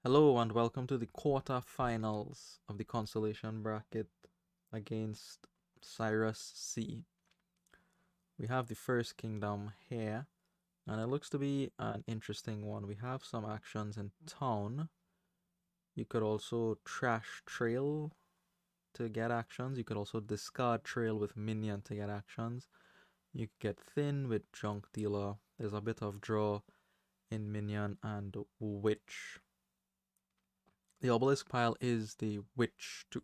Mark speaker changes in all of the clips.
Speaker 1: Hello and welcome to the quarterfinals of the Consolation bracket against Sirusc. We have the first kingdom here, and it looks to be an interesting one. We have some actions in town. You could also trash trail to get actions. You could also discard trail with minion to get actions. You could get thin with junk dealer. There's a bit of draw in minion and witch. The obelisk pile is the witch too.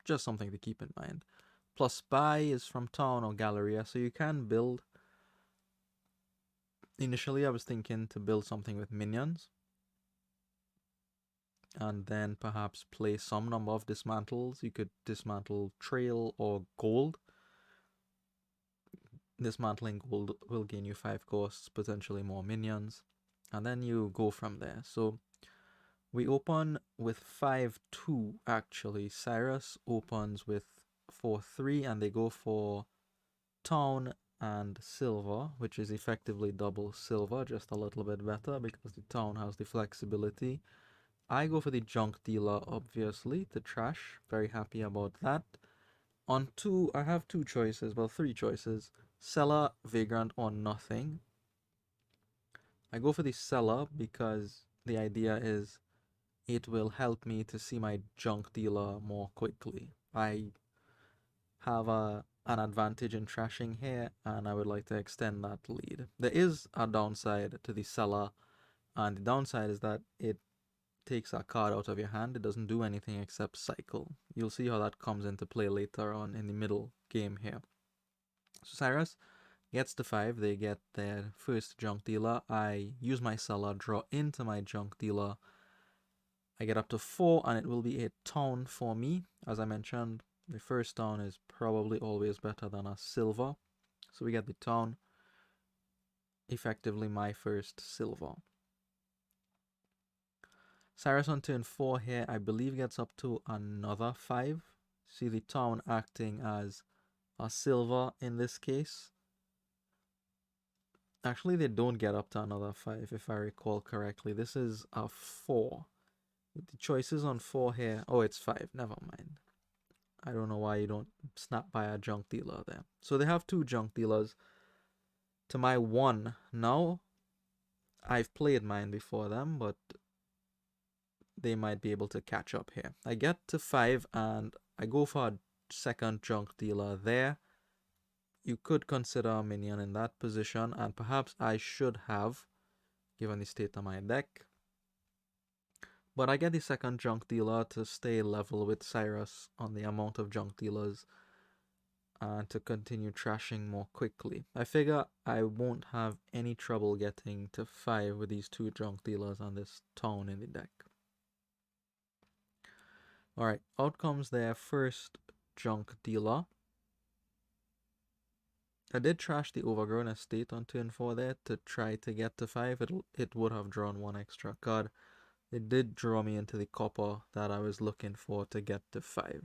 Speaker 1: Just something to keep in mind. Plus buy is from town or galleria, so you can build. Initially I was thinking to build something with minions. And then perhaps play some number of dismantles. You could dismantle trail or gold. Dismantling gold will gain you 5 costs, potentially more minions. And then you go from there. So we open with 5-2 actually. Sirusc opens with 4-3 and they go for town and silver, which is effectively double silver, just a little bit better because the town has the flexibility. I go for the junk dealer, obviously, to trash. Very happy about that. On 2, I have 2 choices, well, 3 choices. Seller, Vagrant, or nothing. I go for the seller because the idea is it will help me to see my junk dealer more quickly. I have an advantage in trashing here, and I would like to extend that lead. There is a downside to the seller, and the downside is that it takes a card out of your hand. It doesn't do anything except cycle. You'll see how that comes into play later on in the middle game here. So Sirusc gets to 5. They get their first junk dealer. I use my seller, draw into my junk dealer. I get up to 4, and it will be a town for me. As I mentioned, the first town is probably always better than a silver. So we get the town, effectively my first silver. Sirusc on turn 4 here, I believe gets up to another 5. See the town acting as a silver in this case. Actually, they don't get up to another 5 if I recall correctly. This is a 4. The choices on 4 here, oh, it's 5, never mind. I don't know why you don't snap by a junk dealer there. So they have 2 junk dealers. To my 1, now I've played mine before them, but they might be able to catch up here. I get to 5 and I go for a second junk dealer there. You could consider a minion in that position, and perhaps I should have, given the state of my deck. But I get the second junk dealer to stay level with Sirusc on the amount of junk dealers and to continue trashing more quickly. I figure I won't have any trouble getting to 5 with these 2 junk dealers on this town in the deck. Alright, out comes their first junk dealer. I did trash the Overgrown Estate on turn 4 there to try to get to 5. It would have drawn 1 extra card. It did draw me into the copper that I was looking for to get to 5.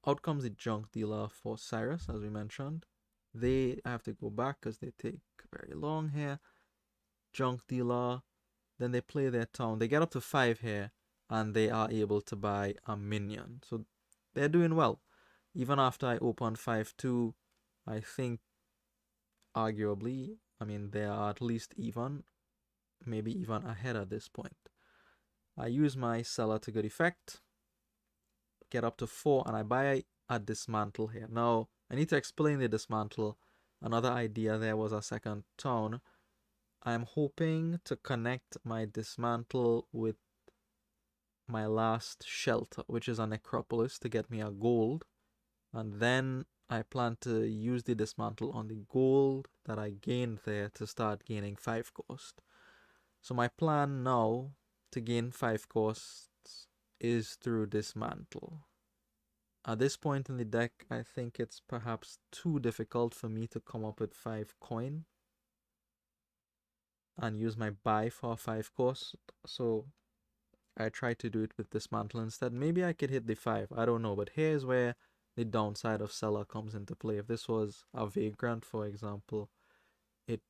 Speaker 1: Out comes the junk dealer for Sirusc, as we mentioned. They have to go back because they take very long here. Junk dealer. Then they play their town. They get up to 5 here, and they are able to buy a minion. So they're doing well. Even after I opened 5-2, I think arguably, they are at least even, maybe even ahead at this point. I use my seller to good effect, get up to 4, and I buy a dismantle here. Now, I need to explain the dismantle. Another idea there was a second town. I'm hoping to connect my dismantle with my last shelter, which is a necropolis, to get me a gold. And then I plan to use the dismantle on the gold that I gained there to start gaining 5 cost. So my plan now to gain 5 costs is through dismantle. At this point in the deck, I think it's perhaps too difficult for me to come up with 5 coin and use my buy for 5 cost. So I try to do it with dismantle instead. Maybe I could hit the 5, I don't know, but here's where the downside of seller comes into play. If this was a vagrant, for example, it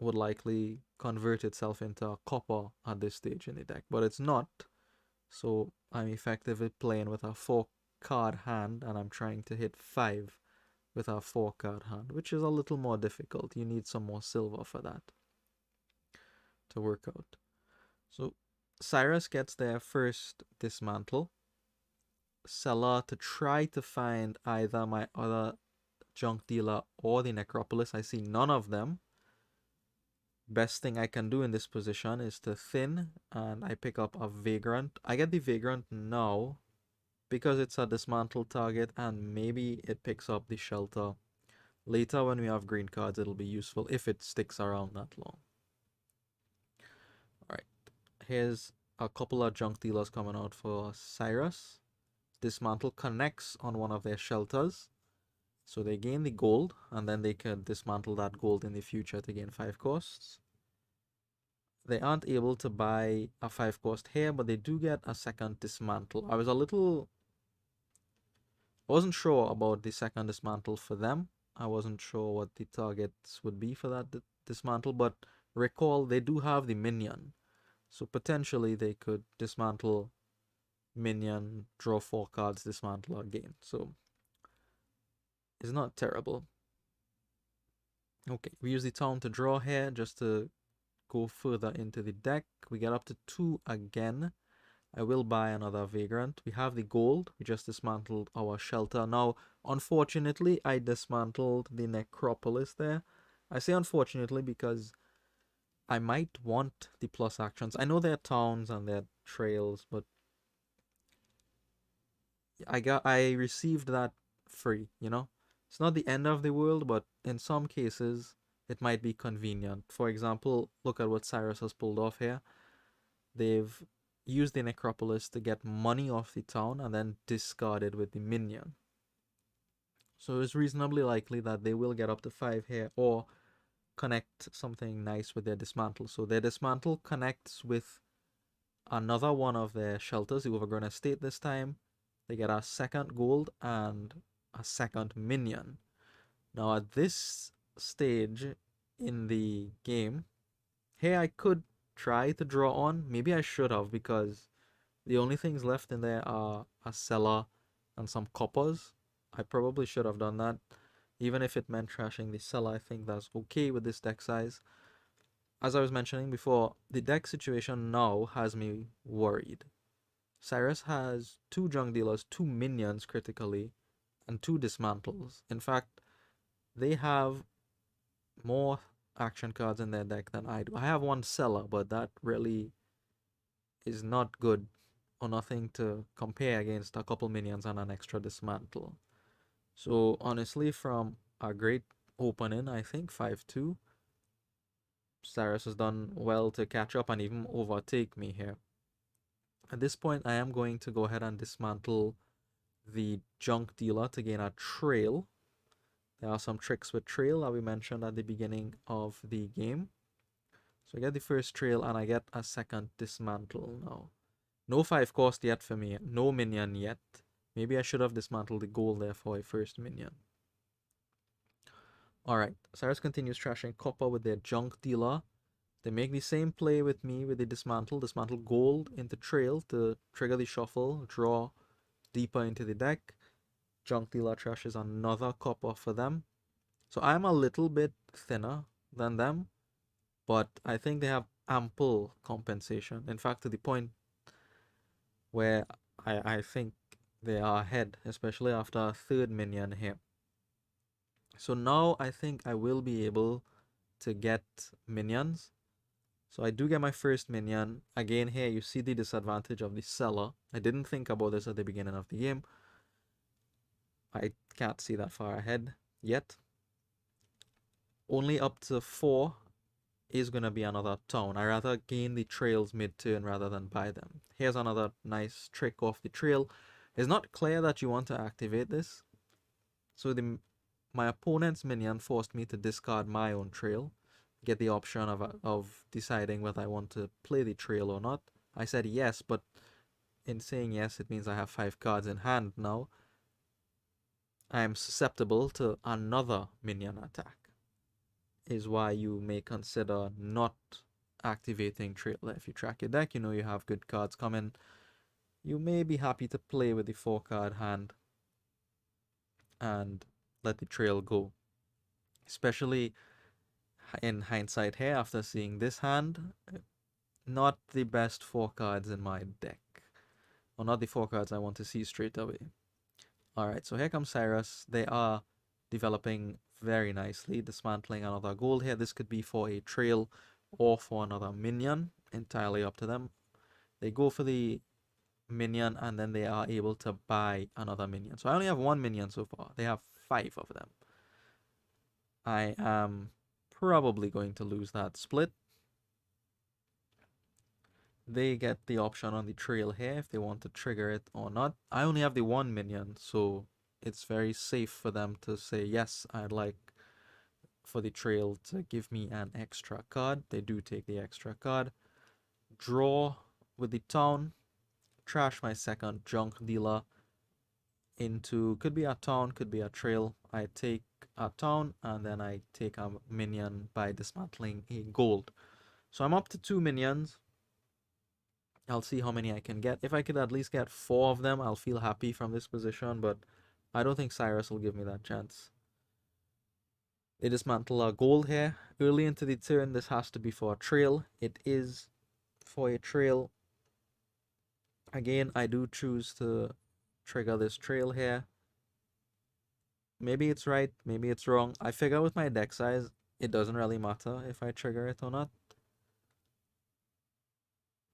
Speaker 1: would likely convert itself into a copper at this stage in the deck, but it's not. So I'm effectively playing with a 4-card hand, and I'm trying to hit 5 with a 4-card hand, which is a little more difficult. You need some more silver for that to work out. So Sirusc gets their first dismantle. Seller to try to find either my other junk dealer or the necropolis. I see none of them. Best thing I can do in this position is to thin, and I pick up a vagrant. I get the vagrant now because it's a dismantle target, and maybe it picks up the shelter. Later when we have green cards, it'll be useful if it sticks around that long. Alright, here's a couple of junk dealers coming out for Sirusc. Dismantle connects on one of their shelters. So they gain the gold, and then they can dismantle that gold in the future to gain 5 costs. They aren't able to buy a 5 cost here, but they do get a second dismantle. I wasn't sure about the second dismantle for them. I wasn't sure what the targets would be for that dismantle, but recall they do have the minion. So potentially they could dismantle minion, draw 4 cards, dismantle again. So it's not terrible. Okay, we use the town to draw here just to go further into the deck. We get up to 2 again. I will buy another vagrant. We have the gold. We just dismantled our shelter. Now, unfortunately, I dismantled the necropolis there. I say unfortunately because I might want the plus actions. I know there are towns and there are trails, but I received that free, you know? It's not the end of the world, but in some cases, it might be convenient. For example, look at what Sirusc has pulled off here. They've used the necropolis to get money off the town and then discarded with the minion. So it's reasonably likely that they will get up to 5 here or connect something nice with their dismantle. So their dismantle connects with another one of their shelters, the overgrown estate this time. They get a second gold and a second minion. Now at this stage in the game, here I could try to draw on. Maybe I should have, because the only things left in there are a cellar and some coppers. I probably should have done that. Even if it meant trashing the cellar, I think that's okay with this deck size. As I was mentioning before, the deck situation now has me worried. Sirusc has 2 junk dealers, 2 minions critically, and 2 dismantles. In fact, they have more action cards in their deck than I do. I have 1 cellar, but that really is not good, or nothing to compare against a couple minions and an extra dismantle. So honestly, from a great opening, I think 5-2, Sirusc has done well to catch up and even overtake me here. At this point, I am going to go ahead and dismantle the junk dealer to gain a trail. There are some tricks with trail that we mentioned at the beginning of the game. So I get the first trail and I get a second dismantle now. No 5 cost yet for me, no minion yet. Maybe I should have dismantled the gold there for a first minion. Alright, Sirusc continues trashing copper with their junk dealer. They make the same play with me with the dismantle gold into trail to trigger the shuffle, draw deeper into the deck. Junk dealer trashes another copper for them. So I'm a little bit thinner than them, but I think they have ample compensation. In fact, to the point where I think they are ahead, especially after a third minion here. So now I think I will be able to get minions. So I do get my first minion. Again, here you see the disadvantage of the cellar. I didn't think about this at the beginning of the game. I can't see that far ahead yet. Only up to 4 is going to be another town. I rather gain the trails mid-turn rather than buy them. Here's another nice trick off the trail. It's not clear that you want to activate this. So my opponent's minion forced me to discard my own trail. Get the option of deciding whether I want to play the trail or not. I said yes, but in saying yes, it means I have 5 cards in hand now. I am susceptible to another minion attack. is why you may consider not activating Trail. If you track your deck, you know you have good cards coming. You may be happy to play with the 4-card hand and let the Trail go. Especially in hindsight here, after seeing this hand, not the best 4 cards in my deck. Or not the 4 cards I want to see straight away. Alright, so here comes Sirusc. They are developing very nicely, dismantling another gold here. This could be for a Trail or for another Minion, entirely up to them. They go for the Minion and then they are able to buy another Minion. So I only have 1 Minion so far. They have 5 of them. I am probably going to lose that split. They get the option on the Trail here if they want to trigger it or not. I only have the 1 Minion, so it's very safe for them to say, yes, I'd like for the Trail to give me an extra card. They do take the extra card. Draw with the Town. Trash my second junk dealer into, could be a Town, could be a Trail. I take a Town and then I take a Minion by dismantling a gold. So I'm up to 2 Minions. I'll see how many I can get. If I could at least get 4 of them, I'll feel happy from this position, but I don't think Sirusc will give me that chance. They dismantle our gold here. Early into the turn, this has to be for a Trail. It is for a Trail. Again, I do choose to trigger this Trail here. Maybe it's right, maybe it's wrong. I figure with my deck size, it doesn't really matter if I trigger it or not.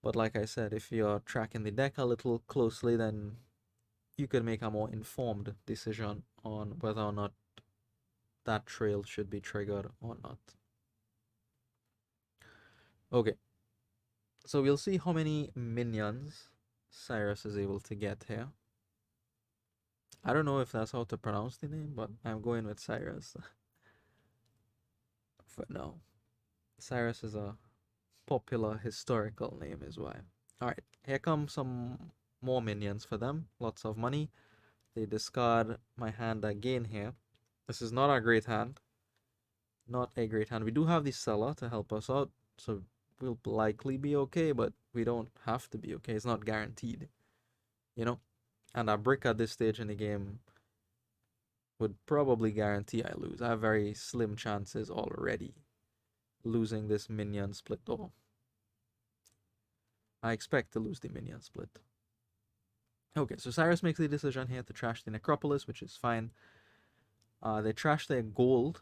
Speaker 1: But like I said, if you're tracking the deck a little closely, then you could make a more informed decision on whether or not that Trail should be triggered or not. Okay, so we'll see how many Minions Sirusc is able to get here. I don't know if that's how to pronounce the name, but I'm going with Sirusc for now. Sirusc is a popular historical name is why. Alright, here come some more Minions for them. Lots of money. They discard my hand again here. This is not a great hand. Not a great hand. We do have the Seller to help us out, so we'll likely be okay, but we don't have to be okay. It's not guaranteed, you know? And a brick at this stage in the game would probably guarantee I lose. I have very slim chances already losing this Minion split though. I expect to lose the Minion split. Okay, so Sirusc makes the decision here to trash the Necropolis, which is fine. They trash their gold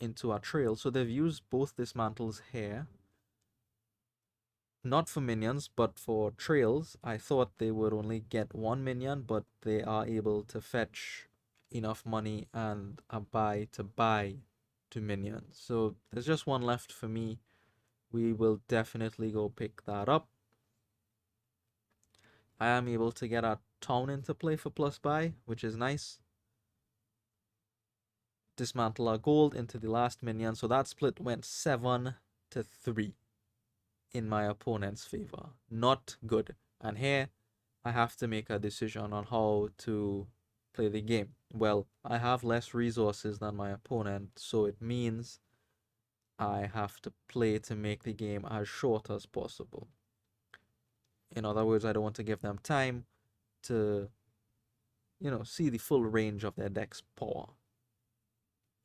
Speaker 1: into a Trail, so they've used both dismantles here. Not for Minions, but for Trails. I thought they would only get 1 Minion, but they are able to fetch enough money and a buy to buy 2 Minions. So there's just 1 left for me. We will definitely go pick that up. I am able to get a Town into play for plus buy, which is nice. Dismantle our gold into the last Minion. So that split went 7-3 in my opponent's favor. Not good. And here I have to make a decision on how to play the game. Well, I have less resources than my opponent, so it means I have to play to make the game as short as possible. In other words, I don't want to give them time to, see the full range of their deck's power.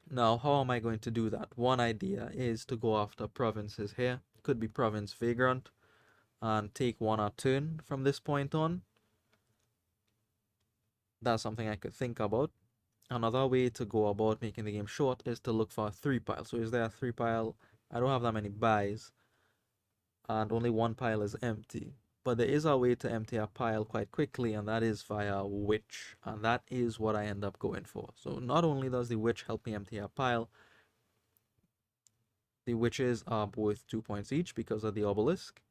Speaker 1: Now, how am I going to do that? One idea is to go after provinces here. Could be Province Vagrant and take 1 a turn from this point on. That's something I could think about. Another way to go about making the game short is to look for a 3-pile. So is there a 3-pile? I don't have that many buys, and only 1 pile is empty. But there is a way to empty a pile quite quickly, and that is via Witch. And that is what I end up going for. So not only does the Witch help me empty a pile, the Witches are worth 2 points each because of the obelisk.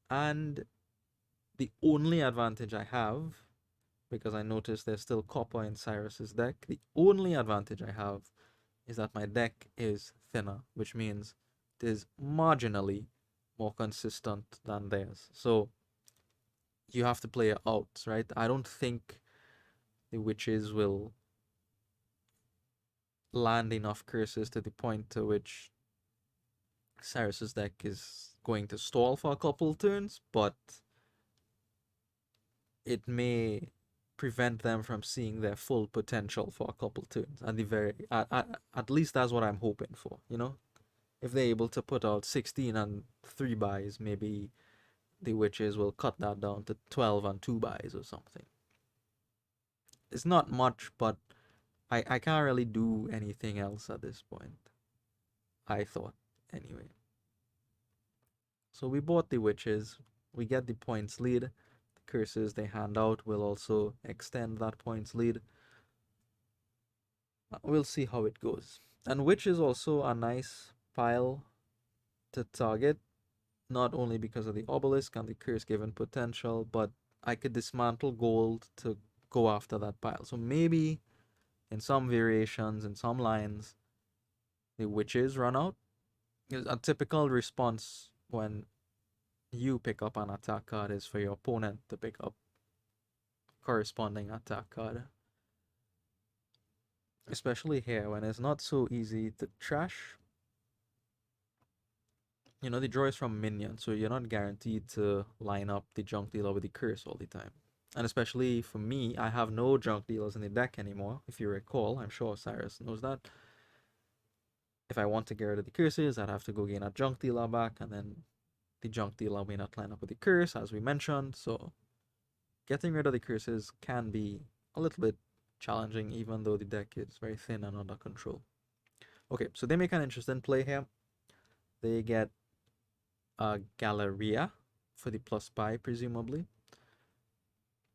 Speaker 1: And the only advantage I have, because I noticed there's still copper in Sirusc's deck, the only advantage I have is that my deck is thinner, which means it is marginally more consistent than theirs. So you have to play it out, right? I don't think the Witches will land enough curses to the point to which Sirus's deck is going to stall for a couple turns, but it may prevent them from seeing their full potential for a couple turns. At least that's what I'm hoping for, you know? If they're able to put out 16 and 3 buys, maybe the witches will cut that down to 12 and 2 buys or something. It's not much, but I can't really do anything else at this point. I thought, anyway. So we bought the witches. We get the points lead. The curses they hand out will also extend that points lead. We'll see how it goes. And witch is also a nice pile to target, not only because of the obelisk and the curse given potential, but I could dismantle gold to go after that pile. So maybe in some variations, in some lines, the witches run out. A typical response when you pick up an attack card is for your opponent to pick up corresponding attack card. Especially here when it's not so easy to trash. You know, the draw is from Minion, so you're not guaranteed to line up the junk dealer with the curse all the time. And especially for me, I have no junk dealers in the deck anymore. If you recall, I'm sure Cyrus knows that. If I want to get rid of the curses, I'd have to go gain a junk dealer back, and then the junk dealer may not line up with the curse, as we mentioned. So getting rid of the curses can be a little bit challenging, even though the deck is very thin and under control. Okay, so they make an interesting play here. They get a Galleria for the plus buy, presumably.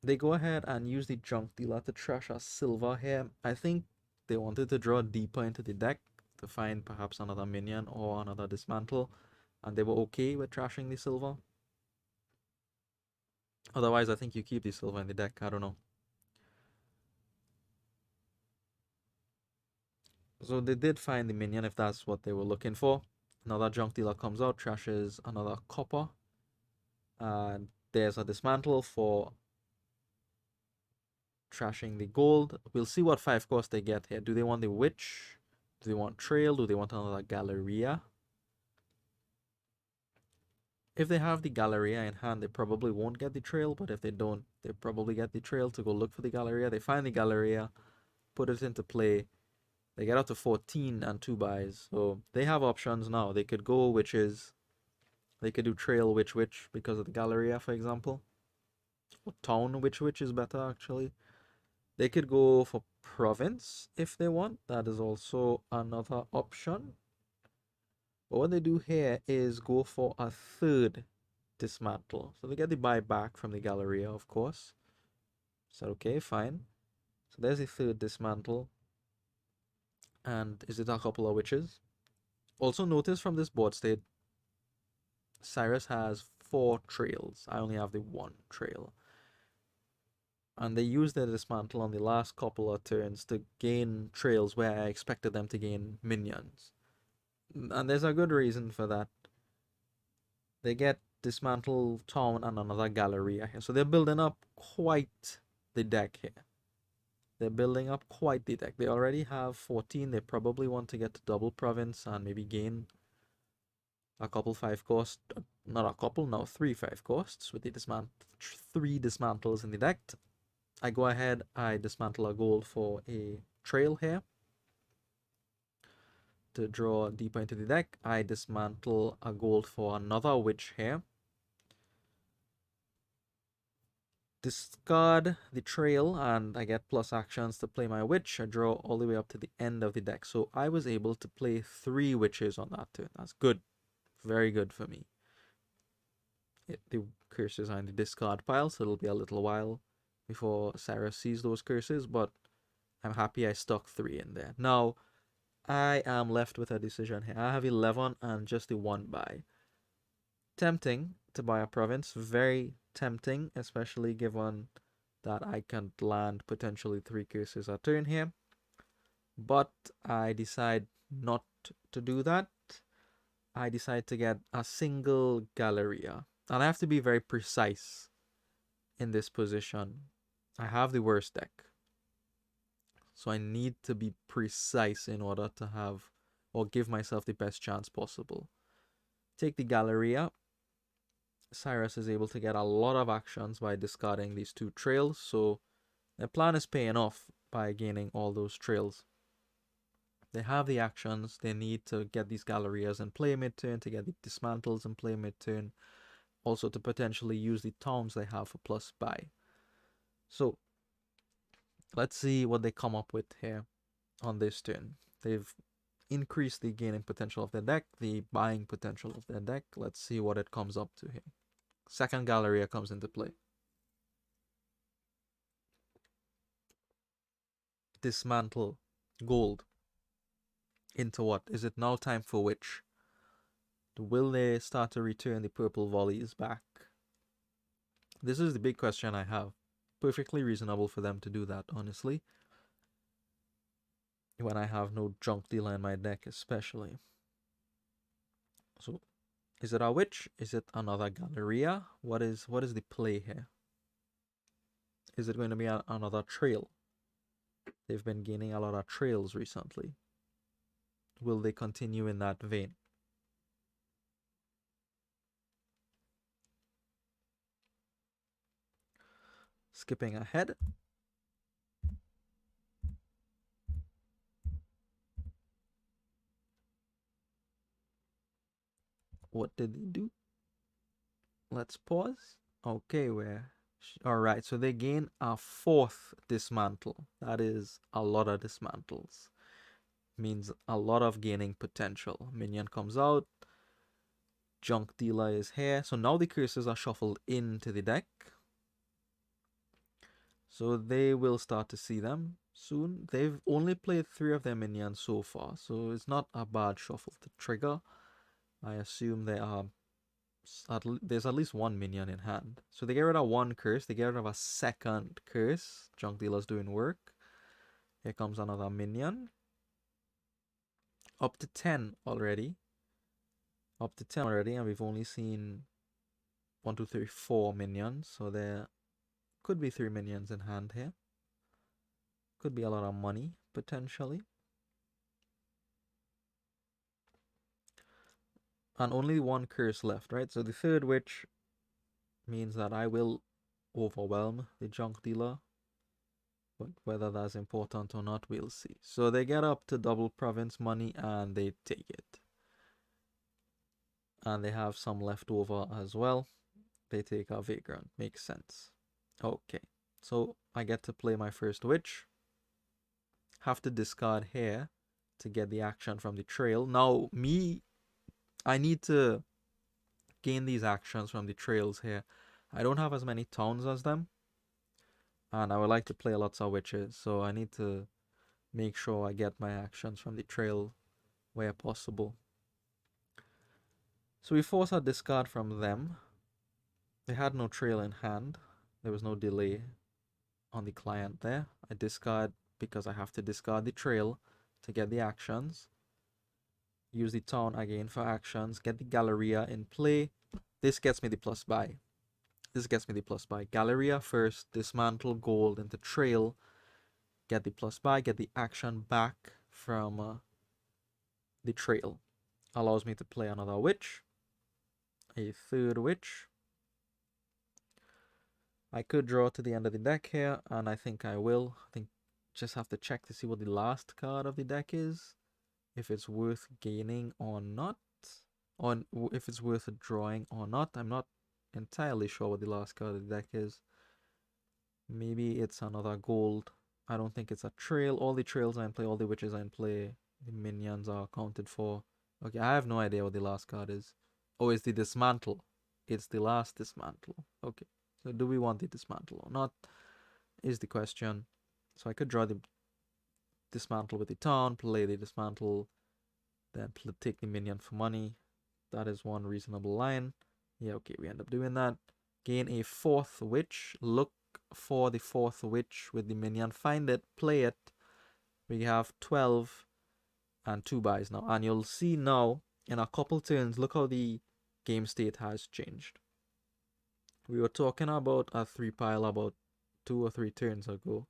Speaker 1: They go ahead and use the junk dealer to trash a silver here. I think they wanted to draw deeper into the deck to find perhaps another minion or another dismantle, and they were okay with trashing the silver. Otherwise, I think you keep the silver in the deck. I don't know. So they did find the minion if that's what they were looking for. Another junk dealer comes out, trashes another copper. And there's a dismantle for trashing the gold. We'll see what 5 cost they get here. Do they want the witch? Do they want trail? Do they want another Galleria? If they have the Galleria in hand, they probably won't get the trail, but if they don't, they probably get the trail to go look for the Galleria. They find the Galleria, put it into play. They get up to 14 and 2 buys. So they have options now. They could go witches. They could do trail witch because of the Galleria, for example. Or town witch is better, actually. They could go for province if they want. That is also another option. But what they do here is go for a third dismantle. So they get the buyback from the Galleria, of course. So okay, fine. So there's the third dismantle. And is it a couple of witches? Also notice from this board state, Cyrus has 4 trails. I only have the 1 trail. And they used their dismantle on the last couple of turns to gain trails where I expected them to gain minions. And there's a good reason for that. They get dismantle town and another Galleria here. So they're building up quite the deck here. They're building up quite the deck. They already have 14. They probably want to get to double province and maybe gain a couple 5 cost. Not a couple, no, 3 5 costs with the 3 dismantles in the deck. I go ahead, I dismantle a gold for a trail here. To draw deeper into the deck, I dismantle a gold for another witch here. Discard the trail and I get plus actions to play my witch. I draw all the way up to the end of the deck. So I was able to play 3 witches on that turn. That's good. Very good for me. The curses are in the discard pile, so it'll be a little while before Sarah sees those curses, but I'm happy I stuck 3 in there. Now, I am left with a decision here. I have 11 and just the 1 buy. Tempting to buy a province. Very tempting, especially given that I can land potentially 3 curses a turn here. But I decide not to do that. I decide to get a single Galleria. And I have to be very precise in this position. I have the worst deck. So I need to be precise in order to have or give myself the best chance possible. Take the Galleria. Sirusc is able to get a lot of actions by discarding these 2 trails, so their plan is paying off by gaining all those trails. They have the actions, they need to get these Gallerias in play mid-turn, to get the Dismantles in play mid-turn, also to potentially use the towns they have for plus buy. So let's see what they come up with here on this turn. They've increased the gaining potential of their deck, the buying potential of their deck. Let's see what it comes up to here. Second Galleria comes into play. Dismantle gold. Into what? Is it now time for Witch? Will they start to return the purple volleys back? This is the big question I have. Perfectly reasonable for them to do that, honestly. When I have no junk dealer in my deck, especially. So, is it a Witch? Is it another Galleria? What is the play here? Is it going to be another trail? They've been gaining a lot of trails recently. Will they continue in that vein? Skipping ahead. What did they do? Let's pause. Okay, alright, so they gain a 4th dismantle. That is a lot of dismantles. Means a lot of gaining potential. Minion comes out. Junk dealer is here. So now the curses are shuffled into the deck. So they will start to see them soon. They've only played 3 of their minions so far, so it's not a bad shuffle to trigger. I assume there's at least 1 minion in hand. So they get rid of 1 curse, they get rid of a 2nd curse. Junk dealer's doing work. Here comes another minion. Up to 10 already. Up to 10 already, and we've only seen 1, 2, 3, 4 minions. So there could be 3 minions in hand here. Could be a lot of money, potentially. And only 1 curse left, right? So the 3rd witch means that I will overwhelm the junk dealer. But whether that's important or not, we'll see. So they get up to double province money and they take it. And they have some left over as well. They take a Vagrant. Makes sense. Okay. So I get to play my first witch. Have to discard here to get the action from the trail. Now, I need to gain these actions from the trails here. I don't have as many towns as them. And I would like to play lots of witches. So I need to make sure I get my actions from the trail where possible. So we force a discard from them. They had no trail in hand. There was no delay on the client there. I discard because I have to discard the trail to get the actions. Use the town again for actions. Get the Galleria in play. This gets me the plus buy. Galleria first. Dismantle gold into trail. Get the plus buy. Get the action back from the trail. Allows me to play another witch. A 3rd witch. I could draw to the end of the deck here, and I think I will. I think just have to check to see what the last card of the deck is. If it's worth gaining or not. Or if it's worth drawing or not. I'm not entirely sure what the last card of the deck is. Maybe it's another gold. I don't think it's a trail. All the trails are in play, all the witches are in play. The minions are accounted for. Okay, I have no idea what the last card is. Oh, it's the dismantle. It's the last dismantle. Okay. So do we want the dismantle or not is the question. So I could draw the dismantle with the town, play the dismantle, then take the minion for money. That is one reasonable line. Yeah, okay, we end up doing that. Gain a 4th witch. Look for the 4th witch with the minion. Find it, play it. We have 12 and 2 buys now. And you'll see now in a couple turns, look how the game state has changed. We were talking about a 3 pile about 2 or 3 turns ago.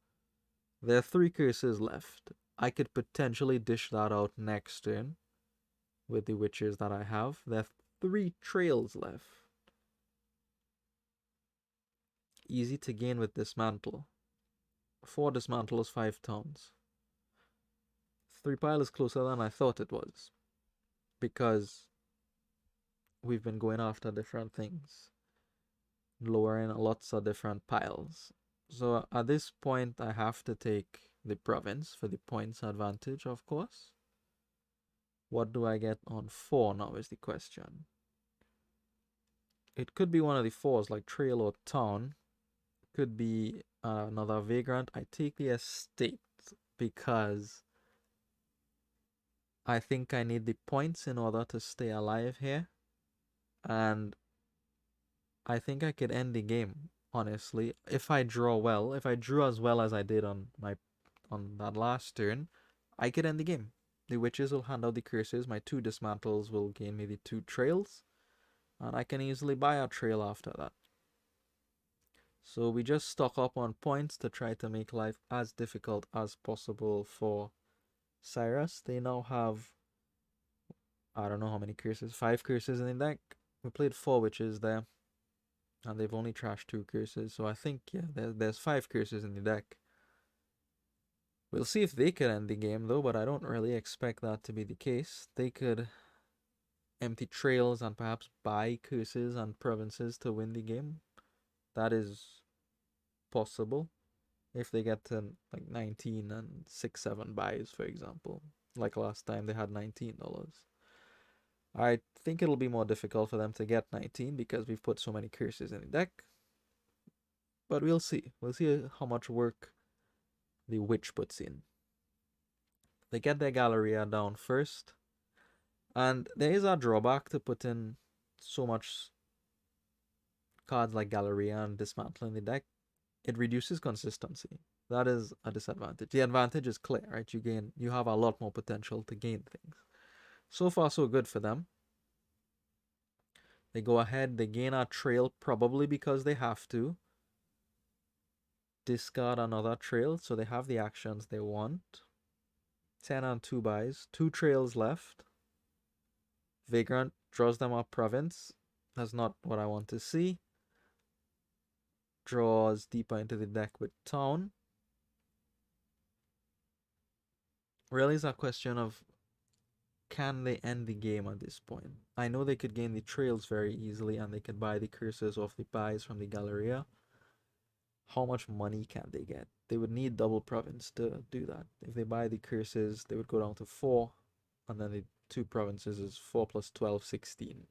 Speaker 1: There are 3 curses left. I could potentially dish that out next turn with the witches that I have. There are 3 trails left. Easy to gain with dismantle. 4 dismantles, 5 towns. 3 pile is closer than I thought it was, because we've been going after different things, lowering lots of different piles. So at this point, I have to take the province for the points advantage, of course. What do I get on 4 now is the question. It could be one of the 4s, like trail or town. Could be another vagrant. I take the estate because I think I need the points in order to stay alive here. And I think I could end the game, honestly, if I draw well. If I drew as well as I did on that last turn, I could end the game. The witches will hand out the curses. My 2 dismantles will gain me the 2 trails, and I can easily buy a trail after that. So we just stock up on points to try to make life as difficult as possible for Sirusc. They now have, I don't know how many curses, 5 curses in the deck. We played 4 witches there, and they've only trashed 2 curses. So I think, yeah, there's 5 curses in the deck. We'll see if they can end the game, though, but I don't really expect that to be the case. They could empty trails and perhaps buy curses and provinces to win the game. That is possible if they get to like 19 and 6-7 buys, for example. Like last time, they had $19. I think it'll be more difficult for them to get 19 because we've put so many curses in the deck. But we'll see. We'll see how much work the witch puts in. They get their Galleria down first. And there is a drawback to putting so much cards like Galleria and Dismantle in the deck. It reduces consistency. That is a disadvantage. The advantage is clear, right? You have a lot more potential to gain things. So far, so good for them. They go ahead, they gain a trail probably because they have to. Discard another trail, so they have the actions they want. 10 and 2 buys. 2 trails left. Vagrant draws them a province. That's not what I want to see. Draws deeper into the deck with town. Really is a question of, can they end the game at this point? I know they could gain the trails very easily and they could buy the curses off the buys from the Galleria. How much money can they get? They would need double province to do that. If they buy the curses, they would go down to 4, and then the 2 provinces is 4 plus 12, 16.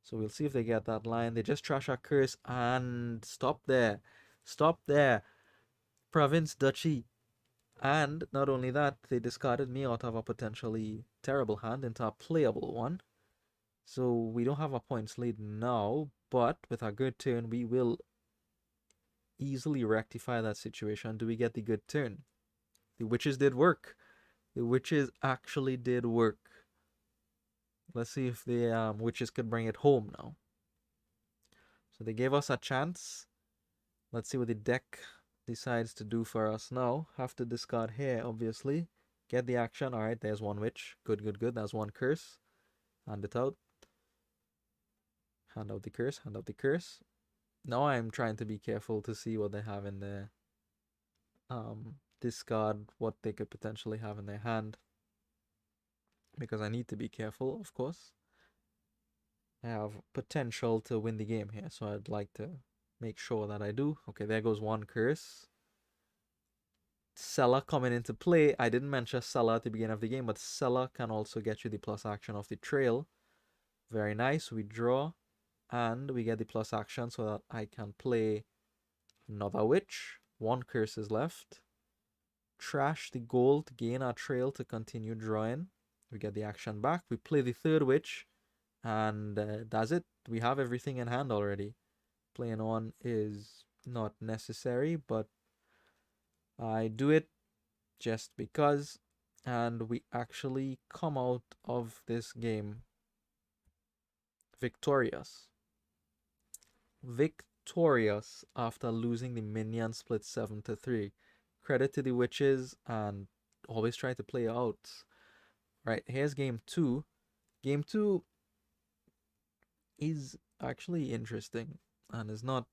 Speaker 1: So we'll see if they get that line. They just trash a curse and stop there. Stop there. Province, duchy. And not only that, they discarded me out of a potentially terrible hand into a playable one. So we don't have a points lead now, but with a good turn, we will easily rectify that situation. Do we get the good turn? The witches did work. The witches actually did work. Let's see if the witches could bring it home now. So they gave us a chance. Let's see what the deck decides to do for us now. Have to discard here, obviously. Get the action. Alright, there's one witch. Good, good, good. That's one curse. Hand it out. Hand out the curse. Hand out the curse. Now I'm trying to be careful to see what they have in there. Discard what they could potentially have in their hand, because I need to be careful, of course. I have potential to win the game here, so I'd like to make sure that I do. Okay, there goes one curse. Seller coming into play. I didn't mention Seller at the beginning of the game, but Seller can also get you the plus action of the trail. Very nice. We draw, and we get the plus action so that I can play another witch. One curse is left. Trash the gold, gain our trail to continue drawing. We get the action back. We play the third witch, and that's it. We have everything in hand already. Playing on is not necessary, but I do it just because, and we actually come out of this game victorious. Victorious after losing the Minion split 7-3. credit to the witches and always try to play out. Right, here's game 2. Game 2 is actually interesting and is not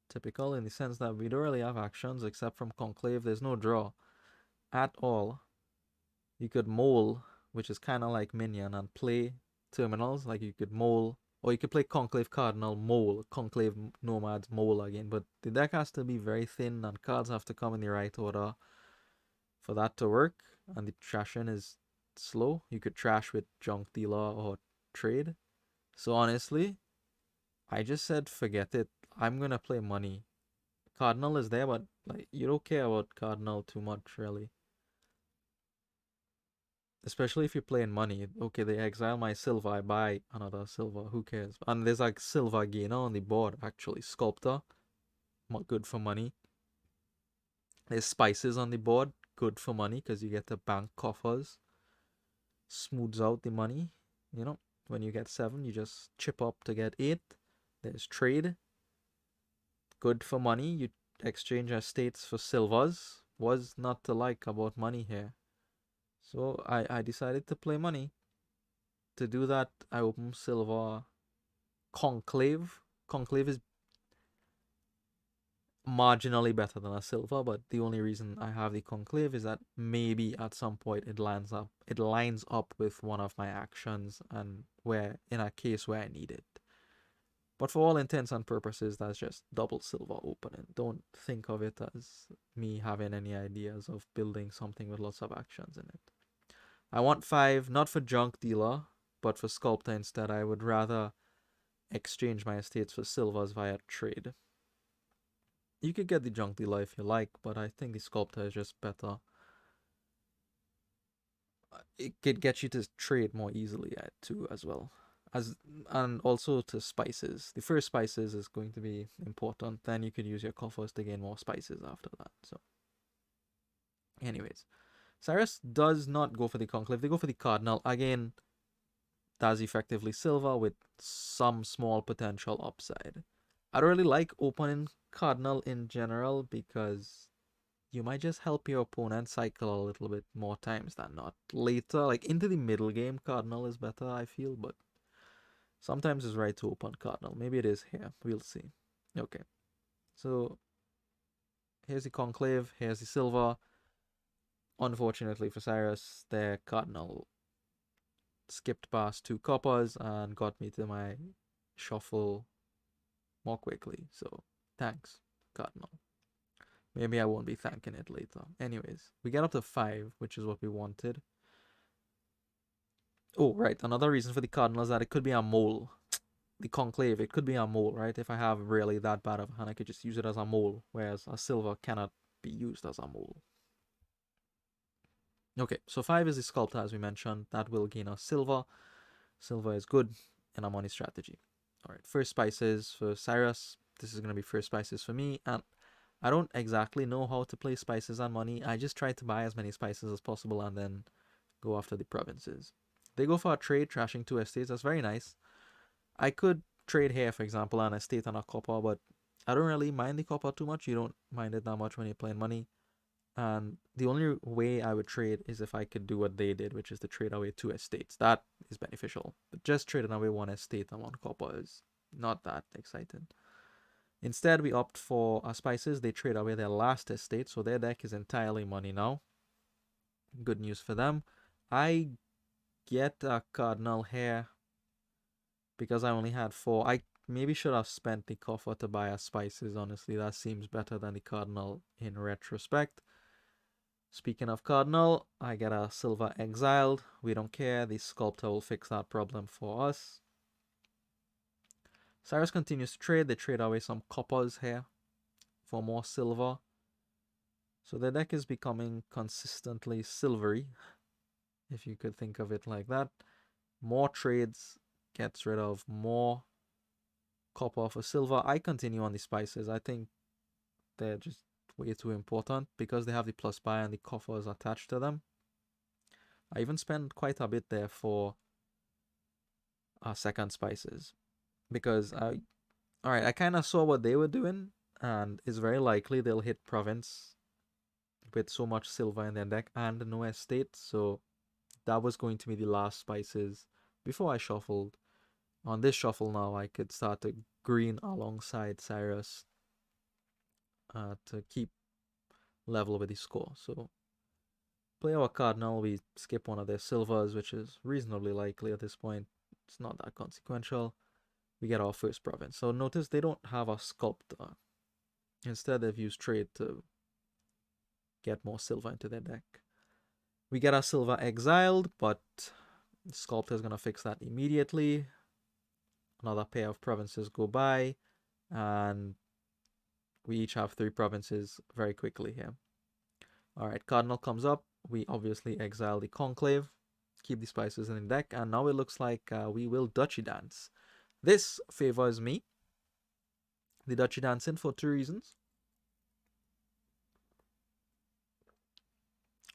Speaker 1: typical in the sense that we don't really have actions except from Conclave. There's no draw at all. You could mole, which is kind of like Minion, and play terminals. Like you could mole, or you could play Conclave Cardinal, mole, Conclave Nomads, mole again. But the deck has to be very thin, and cards have to come in the right order for that to work. And the trashing is slow. You could trash with Junk Dealer or trade. So honestly, I just said forget it. I'm gonna play money. Cardinal is there, but like you don't care about Cardinal too much, really. Especially if you're playing money. Okay, they exile my silver, I buy another silver. Who cares? And there's like silver gainer on the board, actually. Sculptor, good for money. There's spices on the board, good for money because you get to bank coffers. Smooths out the money. You know, when you get 7, you just chip up to get 8. There's trade, good for money. You exchange estates for silvers. Was not to like about money here. So I decided to play money. To do that, I open silver Conclave. Conclave is marginally better than a silver, but the only reason I have the Conclave is that maybe at some point it lines up with one of my actions, and where in a case where I need it. But for all intents and purposes, that's just double silver opening. Don't think of it as me having any ideas of building something with lots of actions in it. I want 5, not for Junk Dealer, but for Sculptor instead. I would rather exchange my estates for silvers via trade. You could get the Junk Dealer if you like, but I think the Sculptor is just better. It could get you to trade more easily too as well. And also to spices. The first spices is going to be important. Then you could use your coffers to gain more spices after that. So, anyways, Sirusc does not go for the Conclave. They go for the Cardinal. Again, that's effectively silver with some small potential upside. I don't really like opening Cardinal in general because you might just help your opponent cycle a little bit more times than not. Later, like into the middle game, Cardinal is better, I feel, but sometimes it's right to open Cardinal. Maybe it is here. We'll see. Okay. So here's the Conclave, here's the silver. Unfortunately for Sirusc, their Cardinal skipped past 2 coppers and got me to my shuffle more quickly. So thanks, Cardinal. Maybe I won't be thanking it later. Anyways, we get up to 5, which is what we wanted. Oh, right. Another reason for the Cardinal is that it could be a mole. The Conclave, it could be a mole, right? If I have really that bad of a hand, I could just use it as a mole, whereas a silver cannot be used as a mole. Okay, so 5 is the Sculptor, as we mentioned. That will gain us silver. Silver is good in a money strategy. Alright, first spices for Sirusc. This is going to be first spices for me, and I don't exactly know how to play spices and money. I just try to buy as many spices as possible and then go after the provinces. They go for a trade, trashing 2 estates. That's very nice. I could trade here, for example, an estate and a copper, but I don't really mind the copper too much. You don't mind it that much when you're playing money. And the only way I would trade is if I could do what they did, which is to trade away 2 estates. That is beneficial. But just trading away 1 estate and 1 copper is not that exciting. Instead, we opt for our spices. They trade away their last estate, so their deck is entirely money now. Good news for them. I get a Cardinal here because I only had 4. I maybe should have spent the coffer to buy our spices, honestly. That seems better than the Cardinal in retrospect. Speaking of Cardinal, I get a silver exiled. We don't care. The Sculptor will fix that problem for us. Sirusc continues to trade. They trade away some coppers here for more silver. So the deck is becoming consistently silvery, if you could think of it like that. More trades gets rid of more copper for silver. I continue on the spices. I think they're just way too important because they have the plus buy and the coffers attached to them. I even spend quite a bit there for second spices because I kind of saw what they were doing, and it's very likely they'll hit province with so much silver in their deck and no estate, so that was going to be the last spices before I shuffled. On this shuffle now, I could start to green alongside Sirusc to keep level with the score. So play our Cardinal, we skip one of their silvers, which is reasonably likely at this point. It's not that consequential. We get our first province. So notice they don't have a sculptor. Instead, they've used trade to get more silver into their deck. We get our silver exiled, but the sculptor is going to fix that immediately. Another pair of provinces go by, and we each have 3 provinces very quickly here. Alright, Cardinal comes up. We obviously exile the Conclave, keep the spices in the deck, and now it looks like we will Duchy Dance. This favors me. The Duchy Dancing for 2 reasons.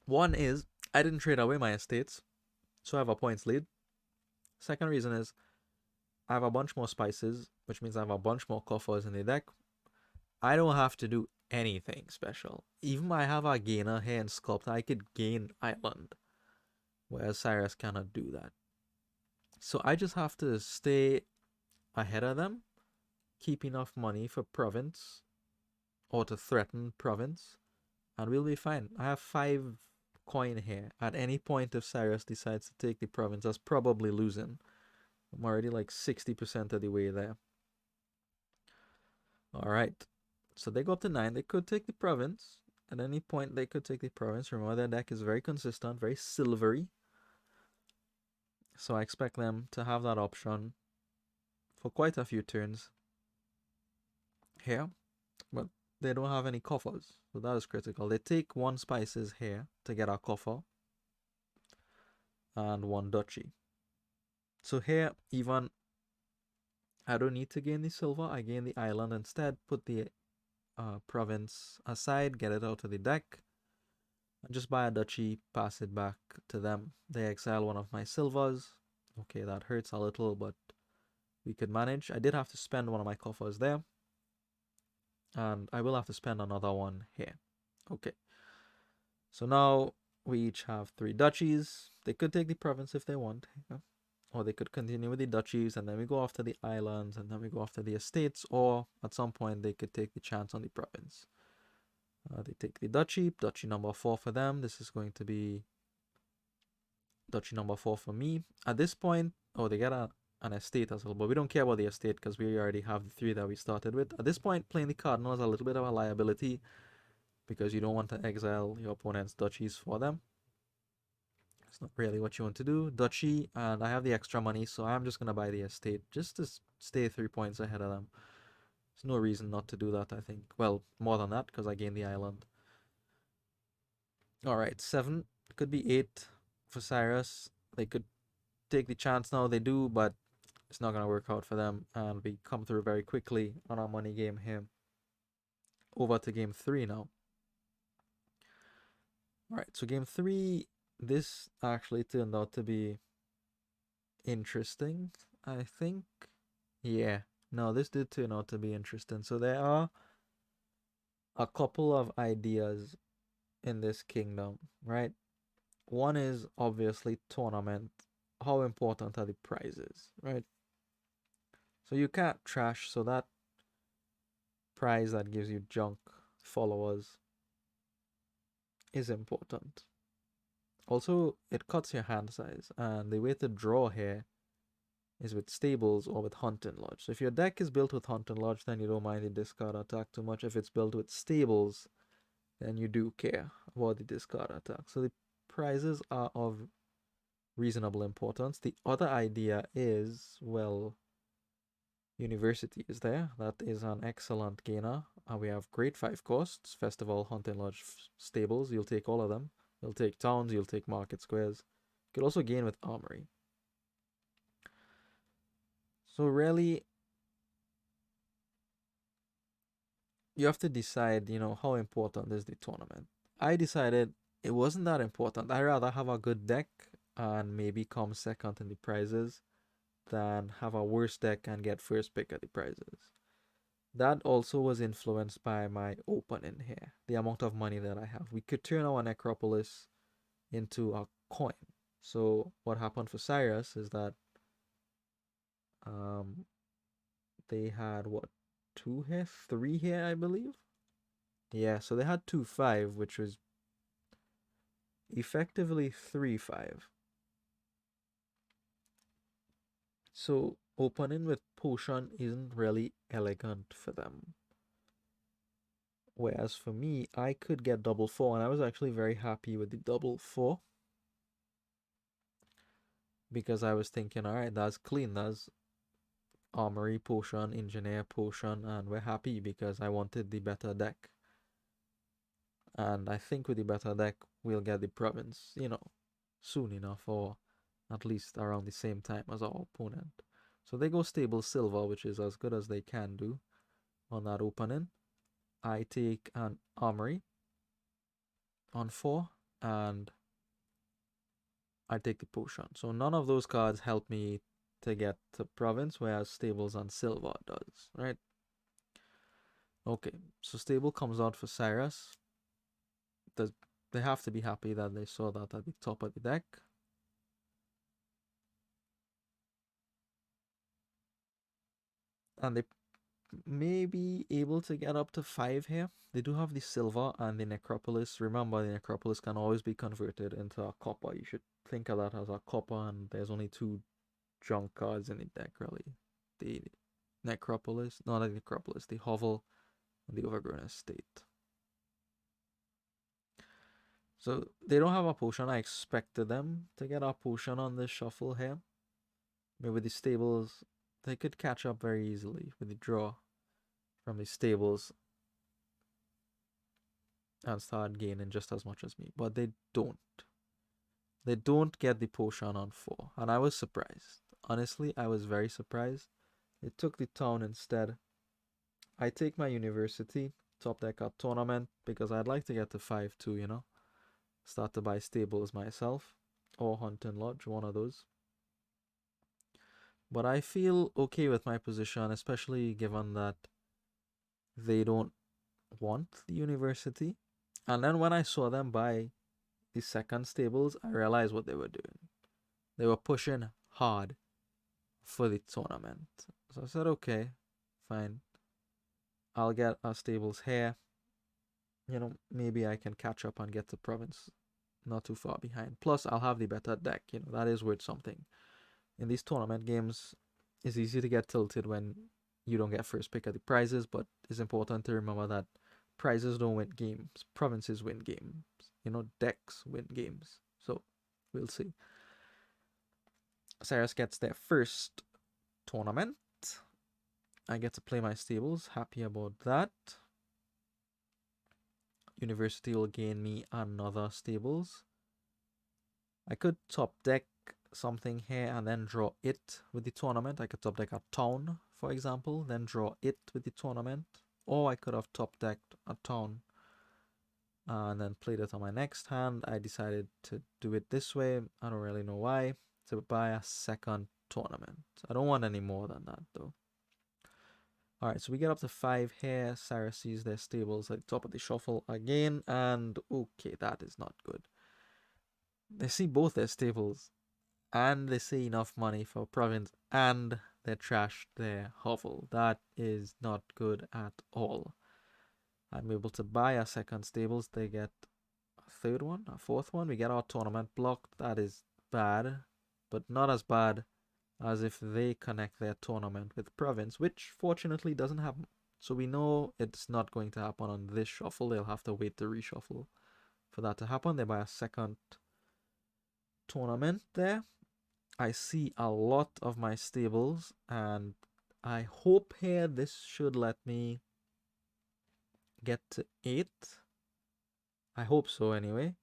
Speaker 1: One is, I didn't trade away my estates, so I have a points lead. Second reason is, I have a bunch more spices, which means I have a bunch more coffers in the deck. I don't have to do anything special. Even if I have a gainer here in Sculpt, I could gain Island, whereas Sirusc cannot do that. So I just have to stay ahead of them, keep enough money for province, or to threaten province, and we'll be fine. I have 5 coin here. At any point if Sirusc decides to take the province, that's probably losing. I'm already like 60% of the way there. Alright. So they go up to 9. They could take the province. At any point they could take the province. Remember, their deck is very consistent, very silvery. So I expect them to have that option for quite a few turns here. But they don't have any coffers, so that is critical. They take 1 spices here to get a coffer and 1 duchy. So here, even I don't need to gain the silver. I gain the island instead. Put the province aside, get it out of the deck, and just buy a duchy, pass it back to them. They exile 1 of my silvers. Okay, that hurts a little, but we could manage. I did have to spend 1 of my coffers there, and I will have to spend another 1 here. Okay, so now we each have 3 duchies. They could take the province if they want, or they could continue with the duchies, and then we go after the islands, and then we go after the estates, or at some point they could take the chance on the province. They take the duchy number 4 for them. This is going to be duchy number 4 for me. At this point, they get an estate as well, but we don't care about the estate because we already have the 3 that we started with. At this point, playing the cardinal is a little bit of a liability because you don't want to exile your opponent's duchies for them. It's not really what you want to do. Duchy, and I have the extra money, so I'm just going to buy the estate just to stay 3 points ahead of them. There's no reason not to do that, I think. Well, more than that, because I gained the island. Alright, 7. It could be 8 for Sirusc. They could take the chance now. They do, but it's not going to work out for them. And we come through very quickly on our money game here. Over to game 3 now. Alright, so game 3, this actually turned out to be interesting, I think. Yeah, no, this did turn out to be interesting. So there are a couple of ideas in this kingdom, right? One is obviously tournament. How important are the prizes, right? So you can't trash, so that prize that gives you junk followers is important. Also, it cuts your hand size, and the way to draw here is with stables or with Hunting Lodge. So if your deck is built with Hunting Lodge, then you don't mind the discard attack too much. If it's built with stables, then you do care about the discard attack. So the prizes are of reasonable importance. The other idea is, well, University is there. That is an excellent gainer. And we have great 5 costs. Festival, Hunting Lodge, stables. You'll take all of them. You'll take towns, you'll take market squares. You could also gain with Armory. So really, you have to decide, how important is the tournament. I decided it wasn't that important. I'd rather have a good deck and maybe come second in the prizes than have a worse deck and get first pick at the prizes. That also was influenced by my opening here, the amount of money that I have. We could turn our necropolis into a coin. So what happened for Sirusc is that um, they had what, two here, three here, I believe. Yeah, so they had 2-5, which was effectively 3-5. So opening with potion isn't really elegant for them. Whereas for me, I could get double 4, and I was actually very happy with the double 4 because I was thinking, all right, that's clean. That's armory potion, engineer potion, and we're happy because I wanted the better deck. And I think with the better deck, we'll get the province, soon enough, or at least around the same time as our opponent. So they go stable silver, which is as good as they can do on that opening. I take an armory on 4, and I take the potion. So none of those cards help me to get to province, whereas stables and silver does, right? Okay, so stable comes out for Sirusc. They have to be happy that they saw that at the top of the deck. And they may be able to get up to 5 here. They do have the silver and the necropolis. Remember, the necropolis can always be converted into a copper. You should think of that as a copper, and there's only 2 junk cards in the deck, really. The necropolis, not the necropolis, the hovel and the overgrown estate. So they don't have a potion. I expected them to get a potion on this shuffle here. Maybe the stables, they could catch up very easily with the draw from the stables and start gaining just as much as me. But they don't. They don't get the potion on 4. And I was surprised. Honestly, I was very surprised. They took the town instead. I take my university, top deck a tournament, because I'd like to get to 5 too, Start to buy stables myself. Or Hunting Lodge, one of those. But I feel okay with my position, especially given that they don't want the university. And then when I saw them buy the second stables, I realized what they were doing. They were pushing hard for the tournament. So I said, okay, fine. I'll get our stables here. Maybe I can catch up and get to province not too far behind. Plus, I'll have the better deck. That is worth something. In these tournament games, it's easy to get tilted when you don't get first pick at the prizes, but it's important to remember that prizes don't win games. Provinces win games. Decks win games. So, we'll see. Sirusc gets their first tournament. I get to play my stables. Happy about that. University will gain me another stables. I could top deck something here and then draw it with the tournament. I could top deck a town, for example, then draw it with the tournament. Or I could have top decked a town and then played it on my next hand. I decided to do it this way. I don't really know why. To buy a second tournament. I don't want any more than that though. Alright, so we get up to 5 here. Sirusc sees their stables at the top of the shuffle again. And okay, that is not good. They see both their stables. And they see enough money for province. And they trashed their hovel. That is not good at all. I'm able to buy a second stables. They get a third one, a fourth one. We get our tournament blocked. That is bad. But not as bad as if they connect their tournament with province, which fortunately doesn't happen. So we know it's not going to happen on this shuffle. They'll have to wait to reshuffle for that to happen. They buy a second tournament there. I see a lot of my stables, and I hope here this should let me get to 8. I hope so anyway.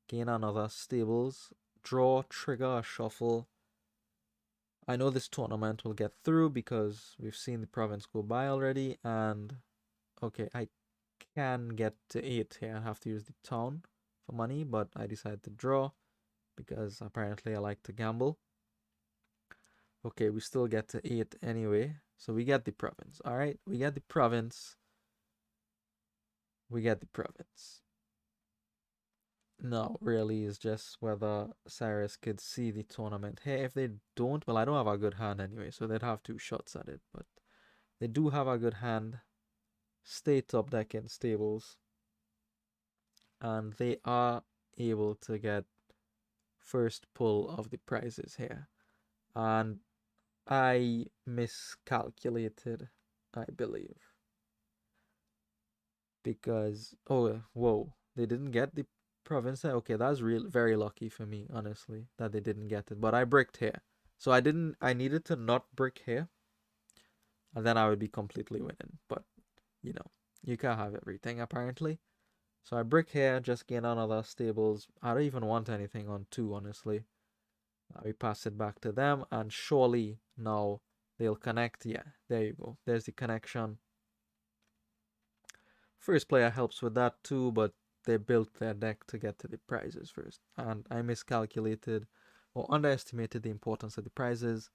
Speaker 1: Gain another stables. Draw, trigger a shuffle. I know this tournament will get through because we've seen the province go by already, and okay, I can get to 8 here. I have to use the town for money, but I decided to draw because apparently I like to gamble. Okay, we still get to 8 anyway. So we get the province. All right, we get the province. We get the province. No, really, is just whether Sirusc could see the tournament. Hey, if they don't, well, I don't have a good hand anyway, so they'd have 2 shots at it. But they do have a good hand. Stay top deck in stables. And they are able to get first pull of the prizes here. And I miscalculated, I believe. Because, oh, whoa, they didn't get the province. Okay, that's very lucky for me, honestly, that they didn't get it. But I bricked here. So I needed to not brick here. And then I would be completely winning. But, you know, you can't have everything, apparently. So I brick here, just gain another stables. I don't even want anything on 2, honestly. We pass it back to them, and surely now they'll connect. Yeah, there you go. There's the connection. First player helps with that too, but they built their deck to get to the prizes first. And I miscalculated or underestimated the importance of the prizes.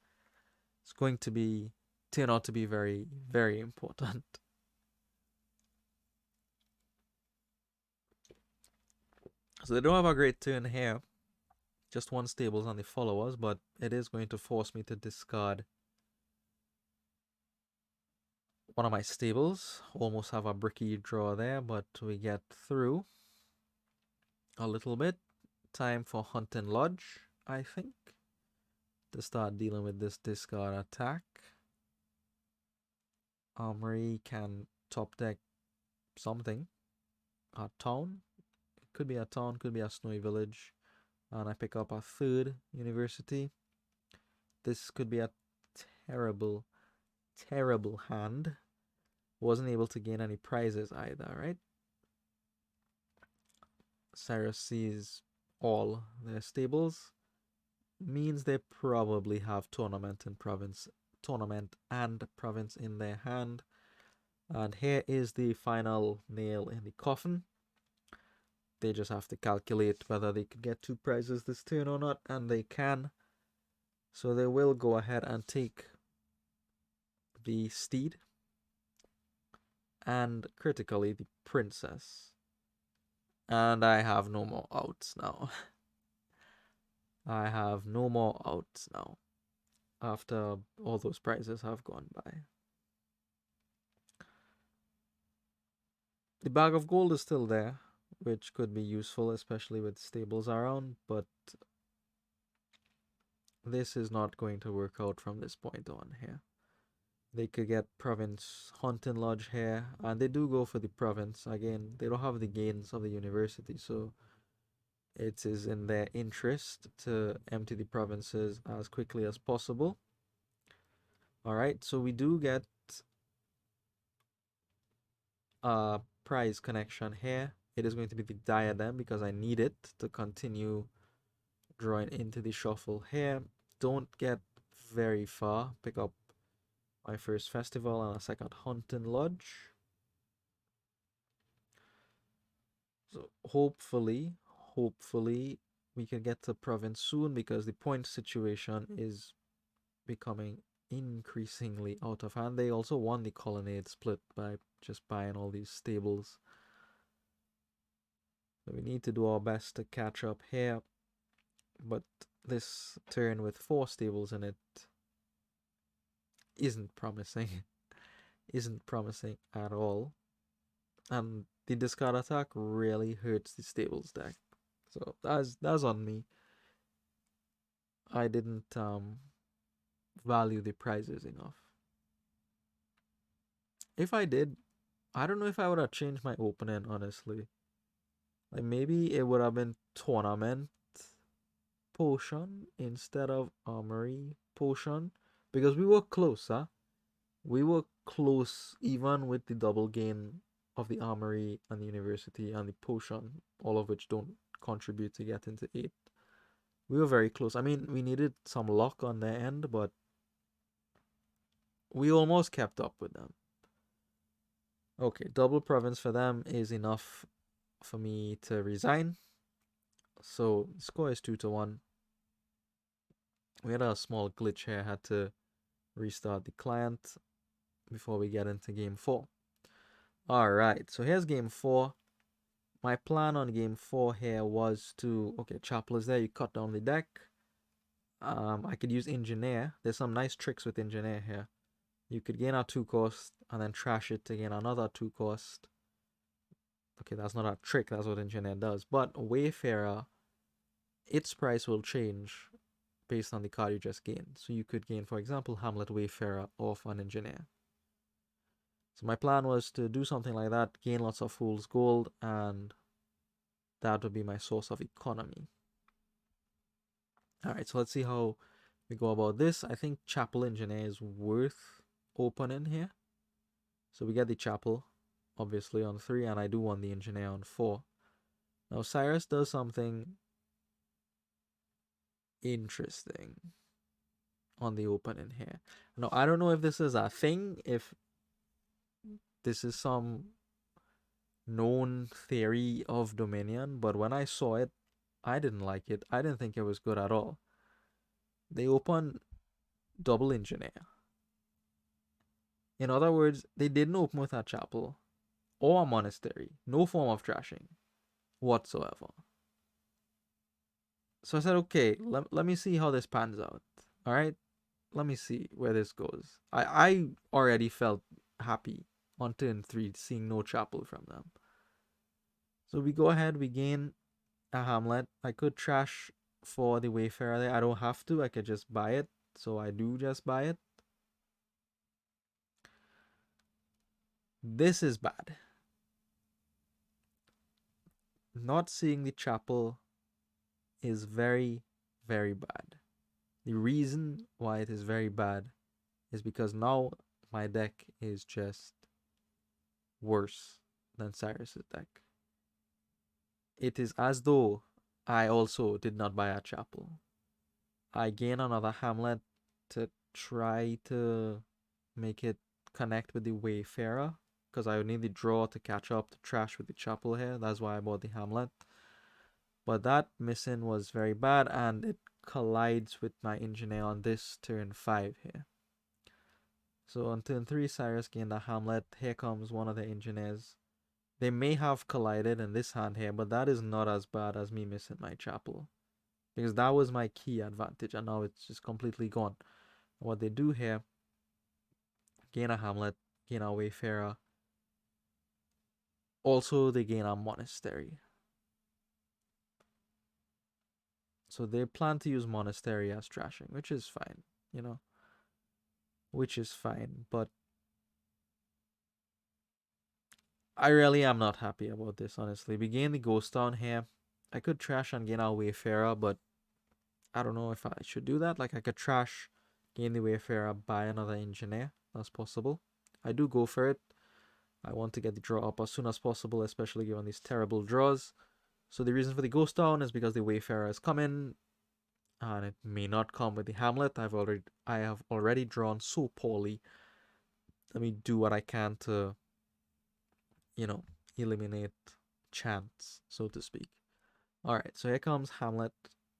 Speaker 1: It's going to turn out to be very, very important. So they don't have a great turn here. Just 1 stables on the followers, but it is going to force me to discard one of my stables. Almost have a bricky draw there, but we get through a little bit. Time for Hunt and Lodge, I think, to start dealing with this discard attack. Armory can top deck something. A town. It could be a town, could be a snowy village. And I pick up a 3rd university. This could be a terrible, terrible hand. Wasn't able to gain any prizes either, right? Sirusc sees all their stables. Means they probably have tournament and province in their hand. And here is the final nail in the coffin. They just have to calculate whether they could get 2 prizes this turn or not, and they can. So they will go ahead and take the steed and critically the princess. And I have no more outs now. I have no more outs now after all those prizes have gone by. The bag of gold is still there, which could be useful, especially with stables around, but this is not going to work out from this point on here. They could get province Hunt and Lodge here, and they do go for the province. Again, they don't have the gains of the university, so it is in their interest to empty the provinces as quickly as possible. Alright, so we do get a prize connection here. It is going to be the diadem because I need it to continue drawing into the shuffle here. Don't get very far. Pick up my first festival and a second Hunt and Lodge. So hopefully we can get to province soon because the point situation is becoming increasingly out of hand. They also won the colonnade split by just buying all these stables. So we need to do our best to catch up here. But this turn with 4 stables in it isn't promising. Isn't promising at all. And the discard attack really hurts the stables deck. So that's on me. I didn't value the prizes enough. If I did, I don't know if I would have changed my opening, honestly. Like maybe it would have been tournament potion instead of armory potion. Because we were close, huh? We were close even with the double gain of the armory and the university and the potion, all of which don't contribute to get into 8. We were very close. I mean, we needed some luck on their end, but we almost kept up with them. Okay, double province for them is enough for me to resign. So the score is 2-1. We had a small glitch here. I had to restart the client. before we get into game 4. Alright, so here's game 4. My plan on game 4 here was to, okay, Chapel is there, you cut down the deck. I could use Engineer. There's some nice tricks with Engineer here. You could gain a 2 cost and then trash it to gain another 2 cost. Okay, that's not a trick, that's what Engineer does. But Wayfarer, its price will change based on the card you just gained. So you could gain, for example, Hamlet Wayfarer off an Engineer. So my plan was to do something like that, gain lots of Fool's Gold, and that would be my source of economy. Alright, so let's see how we go about this. I think Chapel Engineer is worth opening here. So we get the Chapel, obviously, on 3, and I do want the Engineer on 4. Now Sirusc does something interesting on the opening here. Now I don't know if this is a thing, if this is some known theory of Dominion, but when I saw it, I didn't like it. I didn't think it was good at all. They open double Engineer. In other words, they didn't open with a Chapel or a Monastery. No form of trashing whatsoever. So I said, okay, let me see how this pans out. Alright? Let me see where this goes. I already felt happy on turn 3 seeing no Chapel from them. So we go ahead, we gain a Hamlet. I could trash for the Wayfarer there. I don't have to. I could just buy it. So I do just buy it. This is bad. Not seeing the Chapel is very, very bad. The reason why it is very bad is because now my deck is just worse than Sirus's deck. It is as though I also did not buy a Chapel. I gain another Hamlet to try to make it connect with the Wayfarer, because I would need the draw to catch up to trash with the Chapel here. That's why I bought the Hamlet. But that missing was very bad, and it collides with my Engineer on this turn 5 here. So on turn 3, Sirusc gained a Hamlet. Here comes one of the Engineers. They may have collided in this hand here, but that is not as bad as me missing my Chapel, because that was my key advantage, and now it's just completely gone. What they do here, gain a Hamlet, gain a Wayfarer. Also, they gain a Monastery. So they plan to use Monastery as trashing, which is fine, you know. Which is fine, but I really am not happy about this, honestly. We gain the Ghost Town here. I could trash and gain a Wayfarer, but I don't know if I should do that. Like, I could trash, gain the Wayfarer, buy another Engineer. That's possible. I do go for it. I want to get the draw up as soon as possible, especially given these terrible draws. So the reason for the Ghost Town is because the Wayfarer is coming, and it may not come with the Hamlet. I have already drawn so poorly. Let me do what I can to, you know, eliminate chance, so to speak. Alright, so here comes Hamlet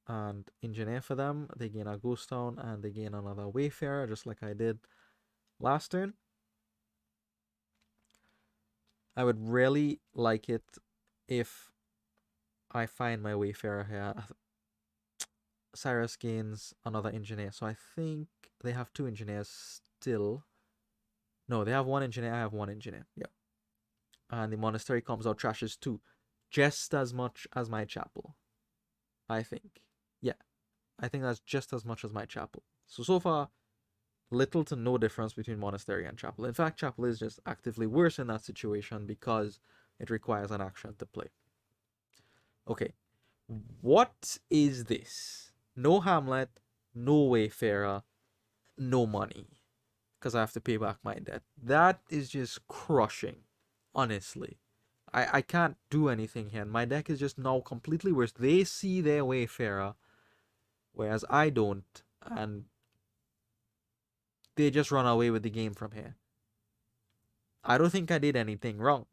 Speaker 1: and Engineer for them. They gain a Ghost Town and they gain another Wayfarer, just like I did last turn. I would really like it if I find my Wayfarer here. Sirusc gains another Engineer, so I think they have 2 Engineers still. No, they have 1 Engineer, I have 1 Engineer. Yeah. And the Monastery comes out, trashes 2. Just as much as my Chapel, I think. Yeah, I think that's just as much as my Chapel. So far, little to no difference between Monastery and Chapel. In fact, Chapel is just actively worse in that situation because it requires an action to play. Okay, what is this? No Hamlet, no Wayfarer, no money, because I have to pay back my debt. That is just crushing, honestly. I can't do anything here. My deck is just now completely worse. They see their Wayfarer, whereas I don't, and they just run away with the game from here. I don't think I did anything wrong.